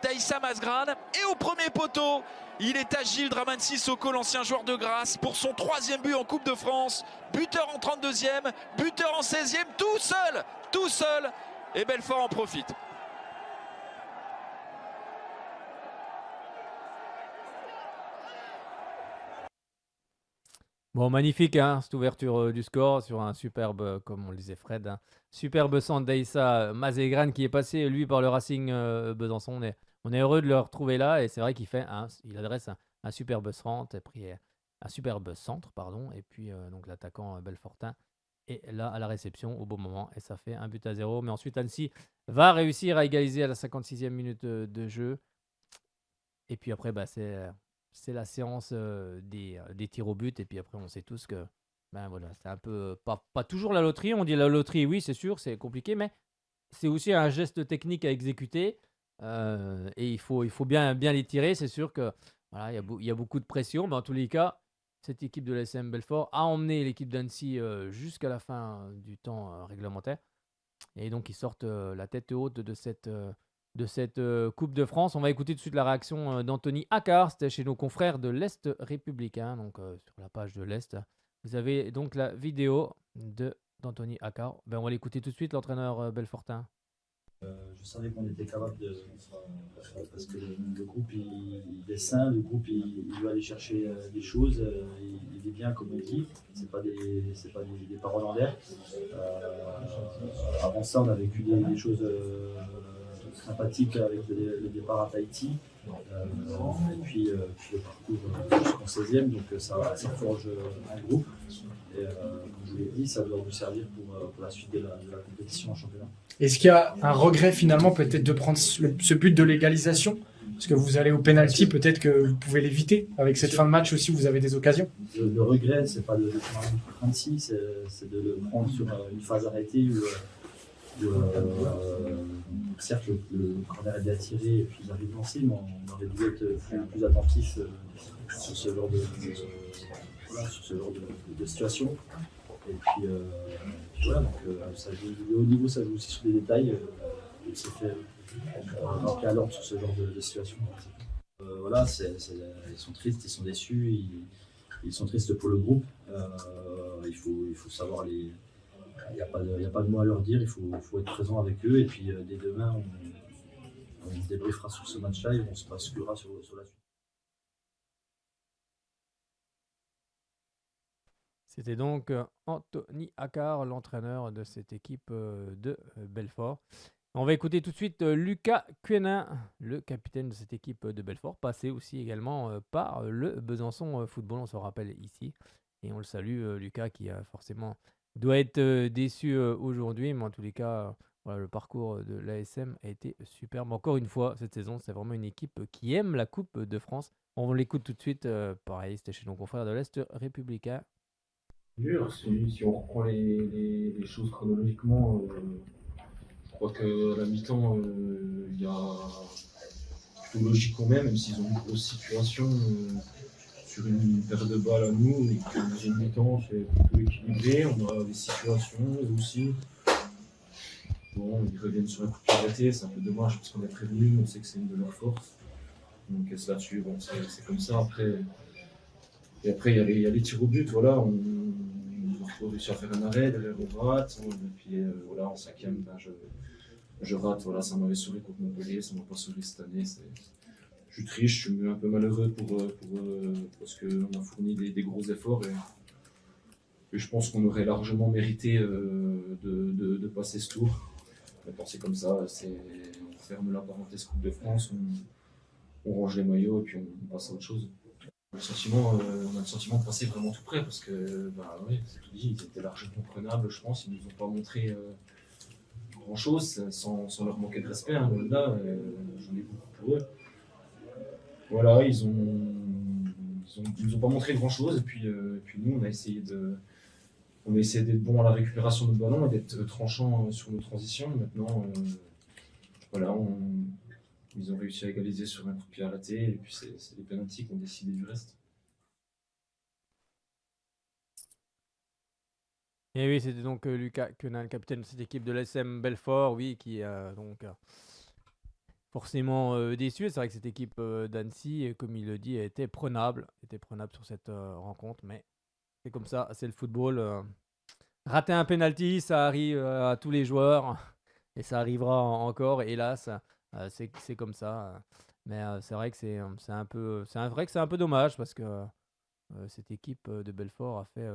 d'Aïssa Masgrane. Et au premier poteau, il est agile, Draman Sissoko, l'ancien joueur de Grasse, pour son 3e but en Coupe de France. Buteur en 32e, buteur en 16e, tout seul. Et Belfort en profite. Bon, magnifique, hein, cette ouverture du score sur un superbe, comme on le disait Fred, hein, superbe centre d'Aïssa Mazegran qui est passé, lui, par le Racing Besançon. On est heureux de le retrouver là et c'est vrai il adresse un superbe centre, et puis, un superbe centre, pardon, et puis donc l'attaquant Belfortin est là à la réception au bon moment et ça fait 1-0. Mais ensuite, Annecy va réussir à égaliser à la 56e minute de jeu. Et puis après, c'est la séance des tirs au but. Et puis après, on sait tous que voilà, c'est un peu pas toujours la loterie. On dit la loterie, oui, c'est sûr, c'est compliqué, mais c'est aussi un geste technique à exécuter. Et il faut bien les tirer. C'est sûr que voilà, il y a beaucoup de pression, mais en tous les cas, cette équipe de l'ASM Belfort a emmené l'équipe d'Annecy jusqu'à la fin du temps réglementaire. Et donc, ils sortent la tête haute de cette Coupe de France. On va écouter tout de suite la réaction d'Anthony Accard. C'était chez nos confrères de l'Est républicain, donc sur la page de l'Est. Vous avez donc la vidéo d'Anthony Accard. On va l'écouter tout de suite, l'entraîneur Belfortin. Je savais qu'on était capable parce que le groupe il est sain, le groupe il veut aller chercher des choses, il est bien comme on dit, c'est pas des paroles en l'air. Avant ça on a vécu des choses sympathiques avec le départ à Tahiti, et puis le parcours jusqu'en 16e, donc ça forge un groupe. Et comme je vous l'ai dit, ça doit nous servir pour la suite de la compétition en championnat. Est-ce qu'il y a un regret finalement peut-être de prendre ce but de l'égalisation? Parce que vous allez au penalty, peut-être que vous pouvez l'éviter. Avec cette fin de match aussi, vous avez des occasions. Le regret, c'est pas de prendre un 36, c'est de le prendre sur une phase arrêtée où certes le corner est bien tiré et puis il arrive lancé, mais on aurait dû être plus attentif sur ce genre de situation. Et puis voilà, donc ça joue, le haut niveau, ça joue aussi sur des détails. Il s'est fait rappeler à l'ordre sur ce genre de situation. Voilà, ils sont tristes, ils sont déçus, ils sont tristes pour le groupe. Il faut savoir il n'y a pas de mots à leur dire, il faut être présent avec eux. Et puis dès demain, on débriefera sur ce match-là et on se basculera sur la suite. C'était donc Anthony Accard, l'entraîneur de cette équipe de Belfort. On va écouter tout de suite Lucas Quenin, le capitaine de cette équipe de Belfort, passé aussi également par le Besançon Football, on se rappelle ici. Et on le salue, Lucas, qui forcément doit être déçu aujourd'hui, mais en tous les cas, voilà, le parcours de l'ASM a été superbe. Encore une fois, cette saison, c'est vraiment une équipe qui aime la Coupe de France. On l'écoute tout de suite, pareil, c'était chez nos confrères de l'Est républicain. Si on reprend les choses chronologiquement, je crois qu'à la mi-temps, il y a plutôt logique quand même s'ils ont une grosse situation sur une paire de balles à nous, et que la deuxième mi-temps c'est plutôt équilibré, on a des situations aussi. Bon, ils reviennent sur un coup de pied arrêté, c'est un peu dommage parce qu'on est prévenu, on sait que c'est une de leurs forces. Donc là-dessus, bon, c'est comme ça. Après, il y a les tirs au but, voilà. On a réussi à faire un arrêt, derrière on rate, et puis voilà, en cinquième, ben, je rate, voilà, ça m'avait souri contre Montpellier, ça m'a pas souri cette année. Je suis triste, je suis un peu malheureux parce qu'on a fourni des gros efforts et je pense qu'on aurait largement mérité de passer ce tour. Maintenant c'est comme ça, on ferme la parenthèse Coupe de France, on range les maillots et puis on passe à autre chose. On a le sentiment de passer vraiment tout près parce que, oui, c'est tout dit, ils étaient largement prenables, je pense. Ils ne nous ont pas montré grand chose sans leur manquer de respect. Hein, là, j'en ai beaucoup pour eux. Voilà, ils nous ont pas montré grand chose. Et puis nous, on a essayé d'être bons à la récupération de ballon et d'être tranchants sur nos transitions. Maintenant, voilà, ils ont réussi à égaliser sur un coup de pied arrêté, et puis c'est les pénaltys qui ont décidé du reste. Et oui, c'était donc Lucas Quenin, le capitaine de cette équipe de l'ASM Belfort, oui, qui donc forcément déçu. C'est vrai que cette équipe d'Annecy, comme il le dit, était prenable sur cette rencontre, mais c'est comme ça, c'est le football. Rater un penalty, ça arrive à tous les joueurs, et ça arrivera encore, hélas. C'est comme ça, mais c'est vrai que c'est un peu dommage parce que cette équipe de Belfort a fait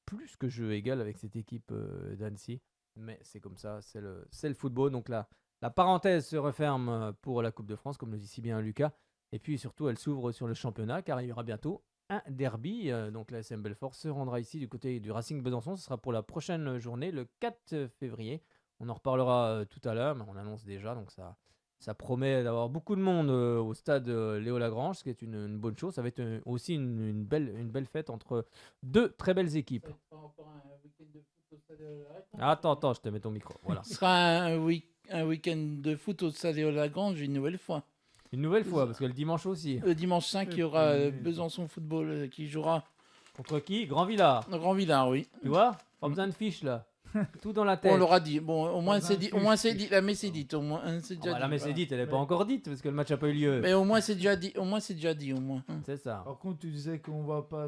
plus que jeu égal avec cette équipe d'Annecy. Mais c'est comme ça, c'est le football. Donc là, la parenthèse se referme pour la Coupe de France, comme le dit si bien Lucas. Et puis surtout, elle s'ouvre sur le championnat, car il y aura bientôt un derby. Donc la SM Belfort se rendra ici du côté du Racing Besançon. Ce sera pour la prochaine journée, le 4 février. On en reparlera tout à l'heure, mais on annonce déjà. Donc ça promet d'avoir beaucoup de monde au stade Léo Lagrange, ce qui est une bonne chose. Ça va être aussi une belle fête entre deux très belles équipes. Attends, je te mets ton micro. Voilà. Ce sera un week-end de foot au stade Léo Lagrange une nouvelle fois. Une nouvelle fois, parce que le dimanche aussi. Le dimanche 5, il y aura Besançon Football qui jouera. Contre qui? Grand Villard. Grand Villard, oui. Tu vois? Pas besoin de fiches là. Tout dans la tête. On l'aura dit. Bon, au moins c'est dit. Au moins c'est dit. La messe est dite. Au moins c'est déjà dit. La messe est dite, elle n'est pas encore dite parce que le match n'a pas eu lieu. Mais au moins c'est déjà dit. Au moins c'est déjà dit. Au moins. C'est ça. Par contre, tu disais qu'on va pas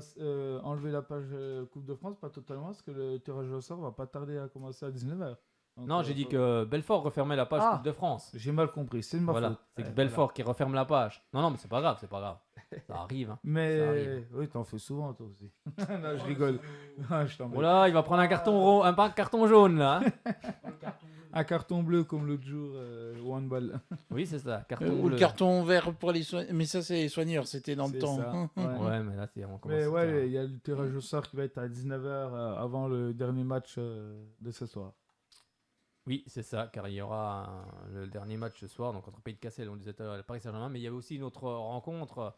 enlever la page Coupe de France, pas totalement, parce que le tirage au sort va pas tarder à commencer à 19h. Non, j'ai dit que Belfort refermait la page Coupe de France. J'ai mal compris, c'est de ma faute. C'est Belfort qui referme la page. Non, mais c'est pas grave. Ça arrive. Hein. Mais ça arrive. Oui, t'en fais souvent toi aussi. Non, je rigole. Oh là, il va prendre un carton jaune là. Hein. Un carton bleu comme l'autre jour au handball. Oui, c'est ça. Ou le carton vert pour les soigneurs. Mais ça, c'est les soigneurs, c'était dans le temps. Ouais, mais là, on commence. Mais ouais, il y a le tirage au sort qui va être à 19h avant le dernier match de ce soir. Oui, c'est ça, car il y aura le dernier match ce soir, donc entre Pays de Cassel, on disait à Paris Saint-Germain, mais il y avait aussi une autre rencontre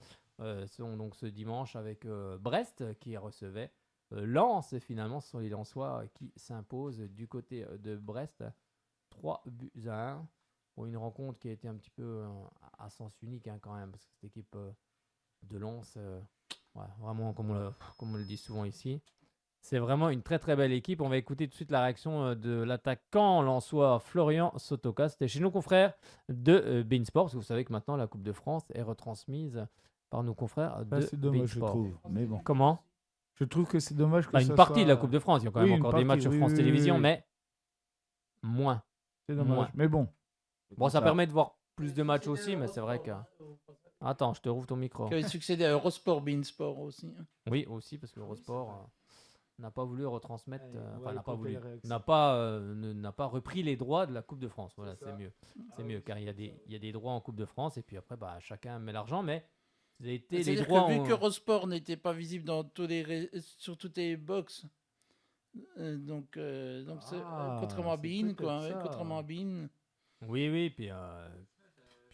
donc ce dimanche avec Brest qui recevait Lens, et finalement ce sont les Lensois qui s'imposent du côté de Brest, 3-1. Bon, une rencontre qui a été un petit peu à sens unique hein, quand même, parce que cette équipe de Lens, vraiment comme on le dit souvent ici, c'est vraiment une très très belle équipe. On va écouter tout de suite la réaction de l'attaquant lensois Florian Sotoka. C'était chez nos confrères de Beansport, parce que vous savez que maintenant la Coupe de France est retransmise par nos confrères de c'est dommage, Beansport. je trouve. Mais bon. Comment? Je trouve que c'est dommage que une partie de la Coupe de France. Il y a quand même encore des matchs sur France Télévisions, mais moins. C'est dommage. Mais bon. Bon, ça permet de voir plus de matchs aussi, mais c'est vrai que... Attends, je te rouvre ton micro. Qui avait succédé à Eurosport, Beansport aussi. Oui, aussi, parce que Eurosport... n'a pas voulu retransmettre, n'a pas repris les droits de la Coupe de France. Voilà, c'est mieux. C'est mieux, car il y a des droits en Coupe de France, et puis après, chacun met l'argent, mais les droits... vu que Eurosport n'était pas visible dans sur toutes les box, contrairement à Bein, contrairement à Bein. Oui, puis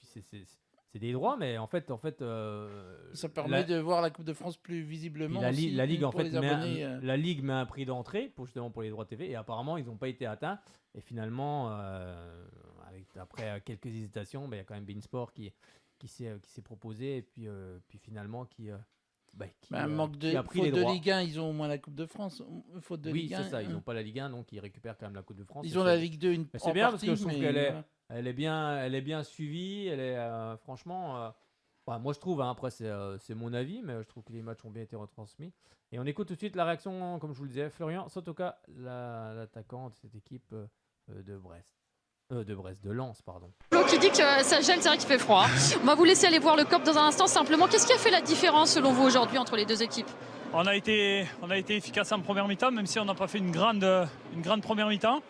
c'est des droits, mais en fait ça permet de voir la Coupe de France plus visiblement. La Ligue en fait la Ligue met un prix d'entrée justement pour les droits TV, et apparemment ils n'ont pas été atteints, et finalement après quelques hésitations, il y a quand même Beansport qui s'est proposé, et puis finalement qui manque de a pris faute les de droits. Ligue 1, ils ont au moins la Coupe de France. Faute de Ligue 1, c'est ça, ils n'ont pas la Ligue 1, donc ils récupèrent quand même la Coupe de France. Ils ont la Ligue 2 c'est bien, parce que je trouve qu'elle elle est bien suivie, elle est franchement... moi je trouve, après c'est mon avis, mais je trouve que les matchs ont bien été retransmis. Et on écoute tout de suite la réaction, comme je vous le disais, Florian Sotoka, l'attaquant de cette équipe de Lens, pardon. Qui dit que ça gèle, c'est vrai qu'il fait froid. On va vous laisser aller voir le COP dans un instant. Simplement, qu'est-ce qui a fait la différence selon vous aujourd'hui entre les deux équipes? On a été efficace en première mi-temps, même si on n'a pas fait une grande première mi-temps.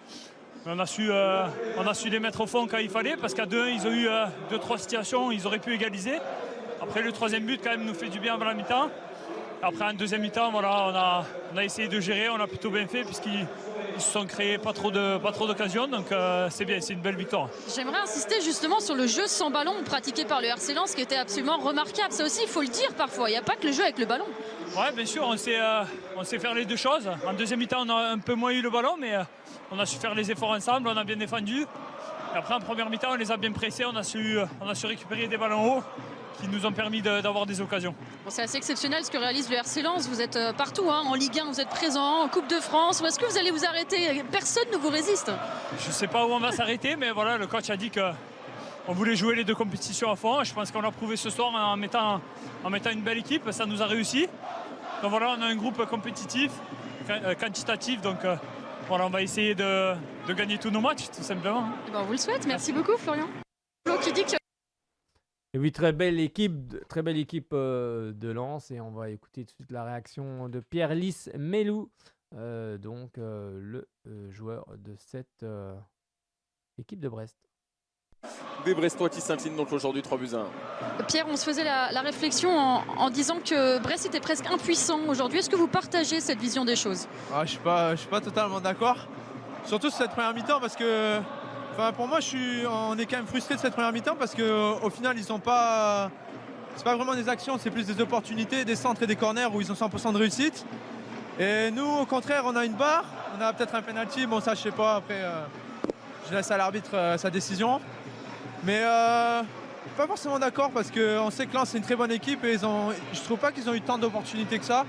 On a su les mettre au fond quand il fallait, parce qu'à 2-1, ils ont eu 2-3 situations, ils auraient pu égaliser. Après, le troisième but, quand même, nous fait du bien avant la mi-temps. Après, en deuxième mi-temps, voilà, on a essayé de gérer, on a plutôt bien fait, puisqu'ils se sont créés pas trop d'occasions. Donc, c'est bien, c'est une belle victoire. J'aimerais insister justement sur le jeu sans ballon pratiqué par le RC Lens, qui était absolument remarquable. Ça aussi, il faut le dire parfois, il n'y a pas que le jeu avec le ballon. Oui, bien sûr, on sait faire les deux choses. En deuxième mi-temps, on a un peu moins eu le ballon, mais on a su faire les efforts ensemble, on a bien défendu. Et après, en première mi-temps, on les a bien pressés, on a su récupérer des ballons hauts qui nous ont permis d'avoir des occasions. Bon, c'est assez exceptionnel ce que réalise le RC Lens. Vous êtes partout, en Ligue 1, vous êtes présent, en Coupe de France. Où est-ce que vous allez vous arrêter? Personne ne vous résiste. Je ne sais pas où on va s'arrêter, mais voilà, le coach a dit qu'on voulait jouer les deux compétitions à fond. Je pense qu'on l'a prouvé ce soir en mettant une belle équipe, ça nous a réussi. Donc voilà, on a un groupe compétitif, quantitatif, donc voilà, on va essayer de gagner tous nos matchs, tout simplement. Et ben, on vous le souhaite. Merci beaucoup, Florian. Qui dit que Et oui, très belle équipe de Lens. Et on va écouter tout de suite la réaction de Pierre-Lys Melou, le joueur de cette équipe de Brest. Des Brestois qui s'inclinent donc aujourd'hui 3-1. Pierre, on se faisait la réflexion en disant que Brest était presque impuissant aujourd'hui. Est-ce que vous partagez cette vision des choses? Je suis pas totalement d'accord. Surtout sur cette première mi-temps parce que pour moi on est quand même frustré de cette première mi-temps parce qu'au final ils sont pas. C'est pas vraiment des actions, c'est plus des opportunités, des centres et des corners où ils ont 100% de réussite. Et nous au contraire on a une barre, on a peut-être un penalty, bon ça je sais pas, après je laisse à l'arbitre sa décision. Mais pas forcément d'accord parce qu'on sait que Lens c'est une très bonne équipe et je trouve pas qu'ils ont eu tant d'opportunités que ça.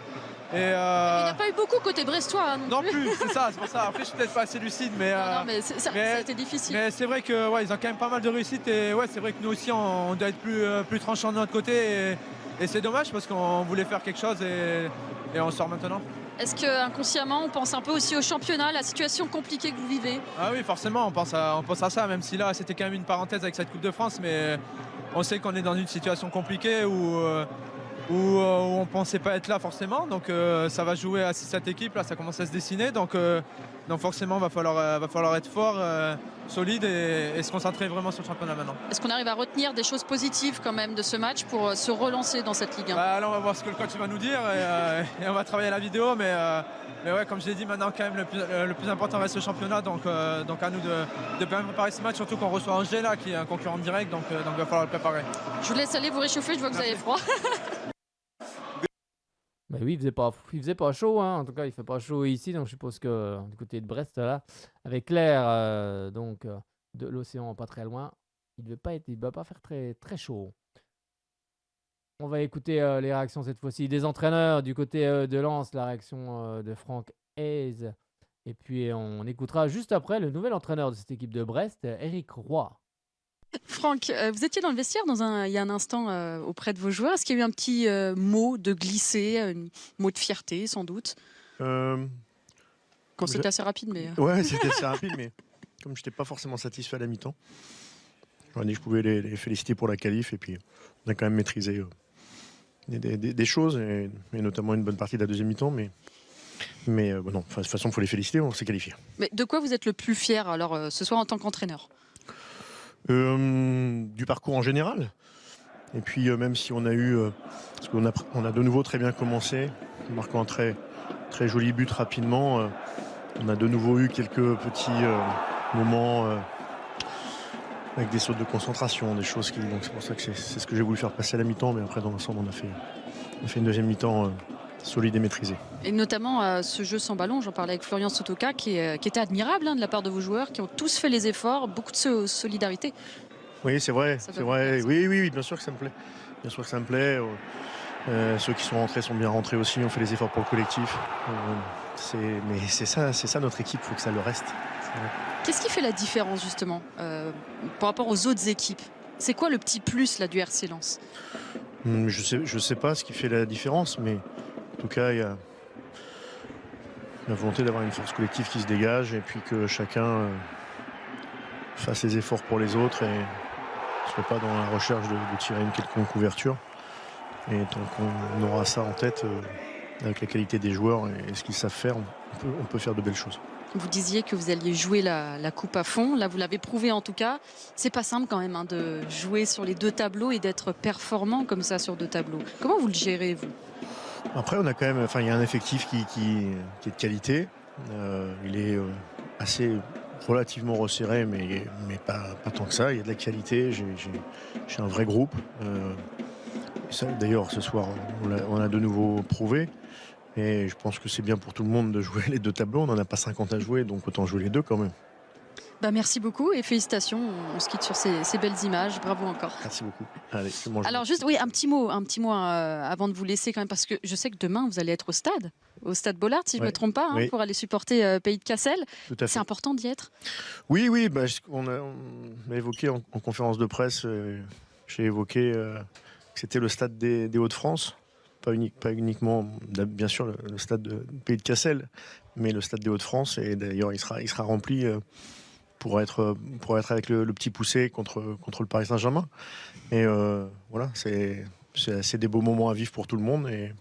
Et Il n'y a pas eu beaucoup côté brestois. Non plus, c'est ça, c'est pour ça. Après je suis peut-être pas assez lucide, mais ça a été difficile. Mais c'est vrai que ils ont quand même pas mal de réussite et c'est vrai que nous aussi on doit être plus tranchant de notre côté et c'est dommage parce qu'on voulait faire quelque chose et on sort maintenant. Est-ce qu'inconsciemment on pense un peu aussi au championnat, la situation compliquée que vous vivez? Ah oui, forcément, on pense à ça, même si là c'était quand même une parenthèse avec cette Coupe de France, mais on sait qu'on est dans une situation compliquée où on ne pensait pas être là forcément, donc ça va jouer à cette équipe, là ça commence à se dessiner, donc forcément va falloir être fort, solide et se concentrer vraiment sur le championnat maintenant. Est-ce qu'on arrive à retenir des choses positives quand même de ce match pour se relancer dans cette Ligue 1? Là on va voir ce que le coach va nous dire et on va travailler la vidéo, mais ouais, comme je l'ai dit, maintenant quand même le plus important reste le championnat, donc à nous de bien préparer ce match, surtout qu'on reçoit Angers là qui est un concurrent direct, donc il va falloir le préparer. Je vous laisse aller vous réchauffer, je vois que vous avez froid. Bah oui, il faisait pas chaud, hein. En tout cas il fait pas chaud ici, donc je suppose que du côté de Brest là, avec l'air de l'océan pas très loin, il ne va pas faire très, très chaud. On va écouter les réactions cette fois-ci des entraîneurs du côté de Lens, la réaction de Franck Hayes. Et puis on écoutera juste après le nouvel entraîneur de cette équipe de Brest, Éric Roy. Franck, vous étiez dans le vestiaire il y a un instant auprès de vos joueurs. Est-ce qu'il y a eu un petit mot de glissé, un mot de fierté sans doute? C'était assez rapide, mais... Ouais, c'était assez rapide, mais comme je n'étais pas forcément satisfait à la mi-temps, on a dit que je pouvais les féliciter pour la qualif et puis on a quand même maîtrisé des choses, et notamment une bonne partie de la deuxième mi-temps, mais non, de toute façon, il faut les féliciter, on s'est qualifié. Mais de quoi vous êtes le plus fier alors ce soir en tant qu'entraîneur? Du parcours en général. Et puis même si on a eu... parce qu'on a de nouveau très bien commencé, en marquant un très, très joli but rapidement. On a de nouveau eu quelques petits moments avec des sautes de concentration, des choses qui... Donc c'est pour ça que c'est ce que j'ai voulu faire passer à la mi-temps, mais après dans l'ensemble on a fait une deuxième mi-temps solide et maîtrisée. Et notamment ce jeu sans ballon, j'en parlais avec Florian Sotoka, qui était admirable de la part de vos joueurs, qui ont tous fait les efforts, beaucoup de solidarité. Oui, c'est vrai, c'est vrai. Oui, bien sûr que ça me plaît. Bien sûr que ça me plaît. Ceux qui sont rentrés sont bien rentrés aussi, on fait les efforts pour le collectif. Mais c'est ça notre équipe, il faut que ça le reste. Qu'est-ce qui fait la différence justement par rapport aux autres équipes? C'est quoi le petit plus là, du RC Lens? Je sais pas ce qui fait la différence, mais en tout cas, il y a la volonté d'avoir une force collective qui se dégage et puis que chacun fasse les efforts pour les autres et ne soit pas dans la recherche de tirer une quelconque couverture. Et tant qu'on aura ça en tête, avec la qualité des joueurs et ce qu'ils savent faire, on peut faire de belles choses. Vous disiez que vous alliez jouer la coupe à fond. Là, vous l'avez prouvé en tout cas. C'est pas simple quand même de jouer sur les deux tableaux et d'être performant comme ça sur deux tableaux. Comment vous le gérez, vous? Après, on a quand même, il y a un effectif qui est de qualité. Il est assez relativement resserré, mais pas tant que ça. Il y a de la qualité. J'ai un vrai groupe. D'ailleurs, ce soir, on a de nouveau prouvé. Et je pense que c'est bien pour tout le monde de jouer les deux tableaux. On n'en a pas 50 à jouer, donc autant jouer les deux quand même. Merci beaucoup et félicitations. On se quitte sur ces belles images. Bravo encore. Merci beaucoup. Allez, je mange. Alors juste, oui, un petit mot avant de vous laisser quand même, parce que je sais que demain, vous allez être au stade Bollaert, si je ne me trompe pas, pour aller supporter Pays de Cassel. C'est important d'y être? Oui, on a évoqué en conférence de presse, j'ai évoqué que c'était le stade des Hauts-de-France. Pas uniquement, bien sûr, le stade de Pays de Cassel, mais le stade des Hauts-de-France. Et d'ailleurs, il sera rempli pour être avec le petit poussé contre le Paris Saint-Germain. Et voilà, c'est des beaux moments à vivre pour tout le monde et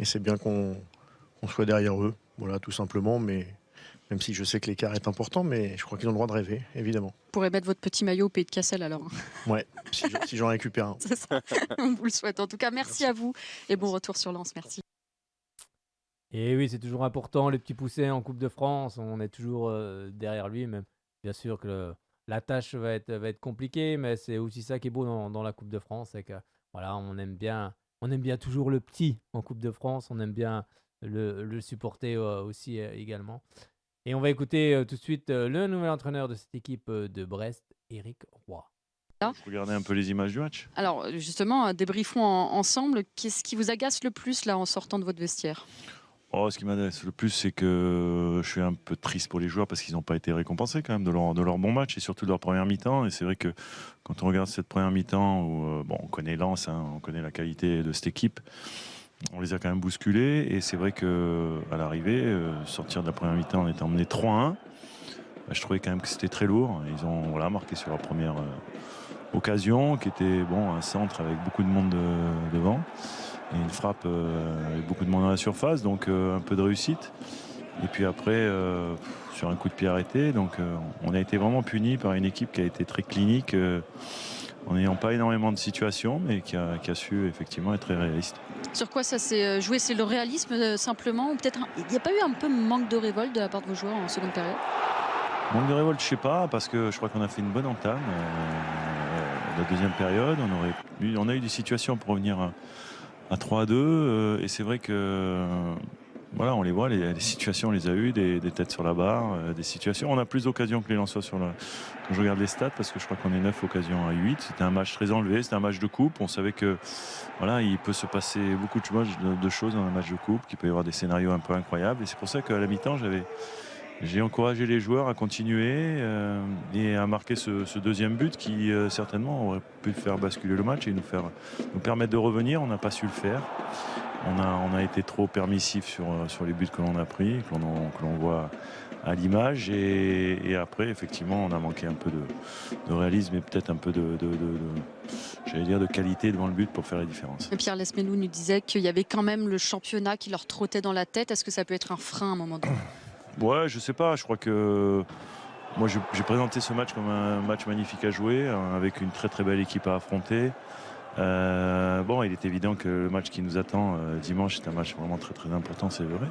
c'est bien qu'on soit derrière eux, voilà, tout simplement. Mais même si je sais que l'écart est important, mais je crois qu'ils ont le droit de rêver, évidemment. Vous pourrez mettre votre petit maillot au Pays de Cassel alors. Ouais, si j'en récupère un. C'est ça. On vous le souhaite. En tout cas, merci à vous et bon retour sur Lens. Merci. Et oui, c'est toujours important, les petits poussés en Coupe de France. On est toujours derrière lui, même. Bien sûr que la tâche va être compliquée, mais c'est aussi ça qui est beau dans la Coupe de France, c'est que voilà, on aime bien toujours le petit en Coupe de France. On aime bien le supporter aussi également. Et on va écouter tout de suite le nouvel entraîneur de cette équipe de Brest, Éric Roy. Regardez un peu les images du match. Alors justement, débriefons ensemble. Qu'est-ce qui vous agace le plus là en sortant de votre vestiaire ? Ce qui m'intéresse le plus, c'est que je suis un peu triste pour les joueurs parce qu'ils n'ont pas été récompensés quand même de leur bon match et surtout de leur première mi-temps. Et c'est vrai que quand on regarde cette première mi-temps où on connaît Lens, on connaît la qualité de cette équipe, on les a quand même bousculés. Et c'est vrai qu'à l'arrivée, sortir de la première mi-temps en étant mené 3-1, je trouvais quand même que c'était très lourd. Ils ont marqué sur leur première occasion qui était un centre avec beaucoup de monde devant. Et une frappe avec beaucoup de monde dans la surface, donc un peu de réussite. Et puis après, sur un coup de pied arrêté, donc on a été vraiment punis par une équipe qui a été très clinique, en n'ayant pas énormément de situations, mais qui a su effectivement être très réaliste. Sur quoi ça s'est joué ? C'est le réalisme simplement, ou peut-être il n'y a pas eu un peu on de révolte de la part de vos joueurs en seconde période ? Manque de révolte, je sais pas, parce que je crois qu'on a fait une bonne entame. La deuxième période, on a eu des situations pour revenir à 3-2 et c'est vrai que voilà, on les voit, les situations on les a eues, des têtes sur la barre, des situations. On a plus d'occasions que les Lensois quand je regarde les stats, parce que je crois qu'on est 9 occasions à 8. C'était un match très enlevé, c'était un match de coupe. On savait que voilà, il peut se passer beaucoup de choses dans un match de coupe, qu'il peut y avoir des scénarios un peu incroyables. Et c'est pour ça qu'à la mi-temps, j'ai encouragé les joueurs à continuer et à marquer ce deuxième but qui certainement aurait pu faire basculer le match et nous permettre de revenir. On n'a pas su le faire. On a été trop permissif sur les buts que l'on a pris, que l'on voit à l'image. Et après, effectivement, on a manqué un peu de réalisme et peut-être un peu de qualité devant le but pour faire la différence. Et Pierre Lesmelou nous disait qu'il y avait quand même le championnat qui leur trottait dans la tête. Est-ce que ça peut être un frein à un moment donné ? Ouais, je sais pas. Je crois que moi, j'ai présenté ce match comme un match magnifique à jouer, avec une très très belle équipe à affronter. Il est évident que le match qui nous attend dimanche, c'est un match vraiment très très important, c'est vrai.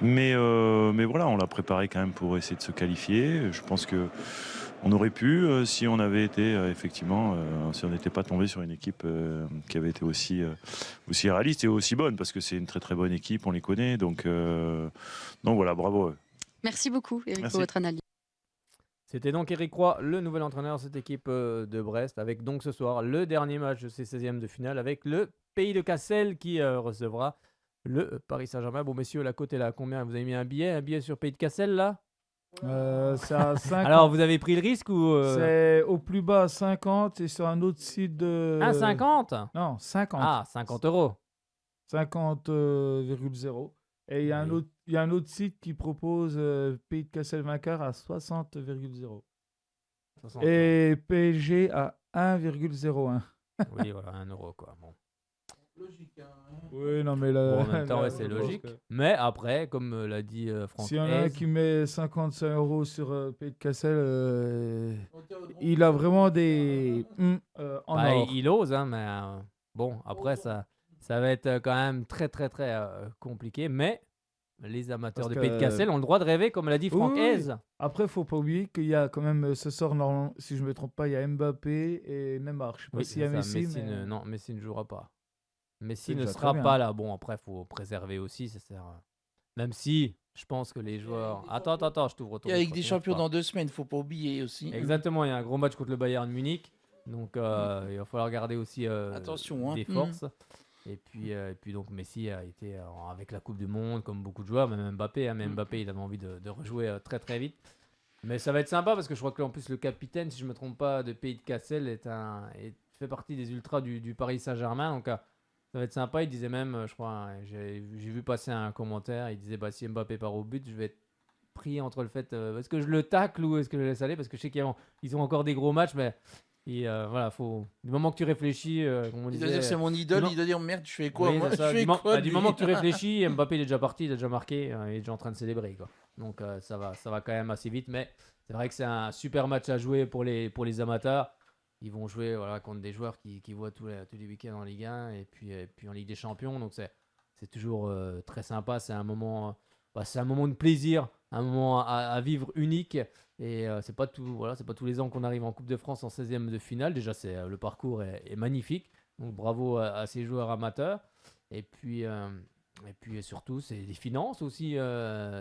Mais voilà, on l'a préparé quand même pour essayer de se qualifier. Je pense que on aurait pu, si on avait été effectivement, si on n'était pas tombé sur une équipe qui avait été aussi réaliste et aussi bonne, parce que c'est une très très bonne équipe, on les connaît. Donc voilà, bravo. Merci beaucoup, Éric, pour votre analyse. C'était donc Éric Roy, le nouvel entraîneur de cette équipe de Brest, avec donc ce soir le dernier match de ces 16e de finale avec le Pays de Cassel qui recevra le Paris Saint-Germain. Bon, messieurs, la cote est là. Combien vous avez mis un billet sur Pays de Cassel là? C'est à 50. Alors, vous avez pris le risque ou C'est au plus bas 50 et sur un autre site de... 1,50 Non, 50. Ah, 50 €. 50,0. Et il y a un autre site qui propose Pays de Cassel vainqueur à 60,0. Et PSG à 1,01. Oui, voilà, 1 € quoi. Bon. Logique. Oui, non, mais là. Bon, en même temps, ouais, c'est logique. Mais après, comme l'a dit Franck, s'il y en a un qui met 55 € sur Pays de Cassel, il a vraiment des en or. Il ose, hein, mais bon, après, ça va être quand même très, très, très compliqué. Mais les amateurs de Pays de Cassel ont le droit de rêver, comme l'a dit Franck Hez. Après, il ne faut pas oublier qu'il y a quand même ce soir, normalement, si je ne me trompe pas, il y a Mbappé et Neymar. Je ne sais pas s'il y a Messi. Non, Messi ne jouera pas. Messi ne déjà sera très pas bien. là. Bon, après, il faut préserver aussi. Ça sert. Même si je pense que les joueurs. Attends, je t'ouvre ton. Il y a Ligue des Champions dans 2 semaines, il ne faut pas oublier aussi. Exactement, il y a un gros match contre le Bayern Munich. Donc, il va falloir garder aussi attention, des forces. Et puis donc Messi a été avec la Coupe du Monde, comme beaucoup de joueurs, même Mbappé. Mais Mbappé, il avait envie de rejouer très très vite. Mais ça va être sympa parce que je crois que en plus le capitaine, si je ne me trompe pas, de Pays de Cassel fait partie des ultras du Paris Saint-Germain. Donc ça va être sympa. Il disait même, je crois, j'ai vu passer un commentaire, il disait si Mbappé part au but, je vais être pris entre le fait est-ce que je le tacle ou est-ce que je le laisse aller, parce que je sais qu'ils ont encore des gros matchs, mais voilà, faut du moment que tu réfléchis, comme on Il disait, doit dire c'est mon idole, il doit dire merde, je fais quoi oui, moi, c'est ça. je fais Du, quoi, du lui moment que tu réfléchis, Mbappé il est déjà parti, il a déjà marqué, il est déjà en train de célébrer, quoi. Donc ça va quand même assez vite, mais c'est vrai que c'est un super match à jouer pour les amateurs. Ils vont jouer contre des joueurs qui voient tous les week-ends en Ligue 1 et puis en Ligue des Champions. Donc c'est toujours très sympa. C'est un moment de plaisir, un moment à vivre unique. Et c'est pas tous les ans qu'on arrive en Coupe de France en 16e de finale. Déjà, le parcours est magnifique. Donc bravo à ces joueurs amateurs. Et puis surtout, c'est les finances aussi.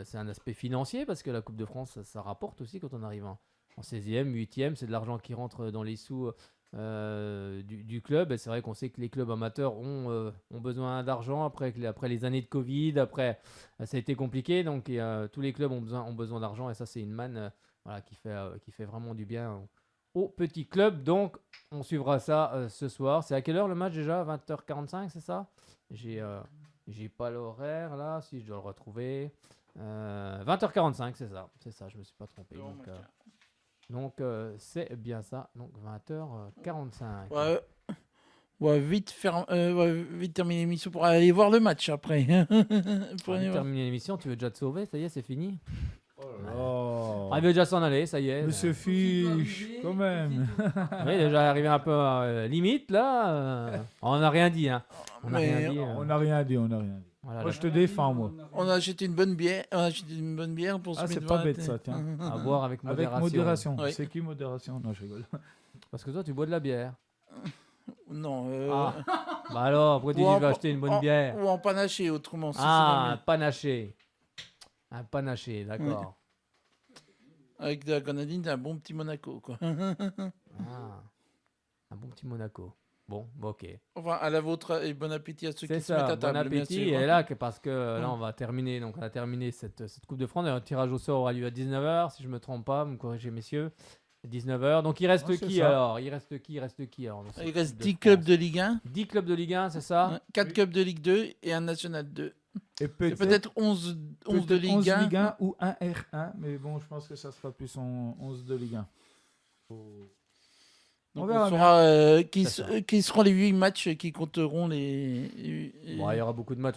C'est un aspect financier parce que la Coupe de France, ça rapporte aussi quand on arrive en 16e, 8e. C'est de l'argent qui rentre dans les sous du club. Et c'est vrai qu'on sait que les clubs amateurs ont besoin d'argent après les années de Covid. Après, ça a été compliqué. Donc tous les clubs ont besoin d'argent. Et ça, c'est une manne qui fait vraiment du bien au petit club. Donc, on suivra ça ce soir. C'est à quelle heure le match déjà? 20h45, c'est ça? J'ai pas l'horaire là, si je dois le retrouver. 20h45, c'est ça, je me suis pas trompé. Donc c'est bien ça, donc 20h45. Ouais, vite terminer l'émission pour aller voir le match après. Terminer l'émission, tu veux déjà te sauver? Ça y est, c'est fini. Il veut déjà s'en aller, ça y est. Monsieur Fiche, quand même. Oui, déjà arrivé un peu limite là. On n'a rien dit, hein. On n'a rien dit. Voilà, moi, je te défends, moi. On a acheté une bonne bière. Pour se mettre c'est pas bête, ça, tiens. À boire avec modération. Avec modération. Oui. C'est qui modération? Non, je rigole. Parce que toi, tu bois de la bière. Non. Bah alors, pourquoi tu dis vas acheter une bonne bière? Ou en panaché, autrement. Un panaché. Un panaché, d'accord. Avec de la grenadine, t'as un bon petit Monaco, quoi. Un bon petit Monaco. Bon, ok. Enfin, à la vôtre et bon appétit à ceux qui se mettent à table. Bon appétit. Et là, parce que là, on va terminer. Donc, on a terminé cette Coupe de France. Le tirage au sort aura lieu à 19h, si je me trompe pas. Vous me corrigez, messieurs. 19h. Donc, il reste qui alors? Il reste qui alors? Il reste 10 clubs de Ligue 1. 10 clubs de Ligue 1, c'est ça? 4 clubs de Ligue 2 et un National 2. Et peut-être 11 de Ligue 1. Ligue 1 ou un R1. Mais bon, je pense que ça sera plus en 11 de Ligue 1. Donc on saura qui seront les 8 matchs qui compteront les... Bon, il y aura beaucoup de matchs.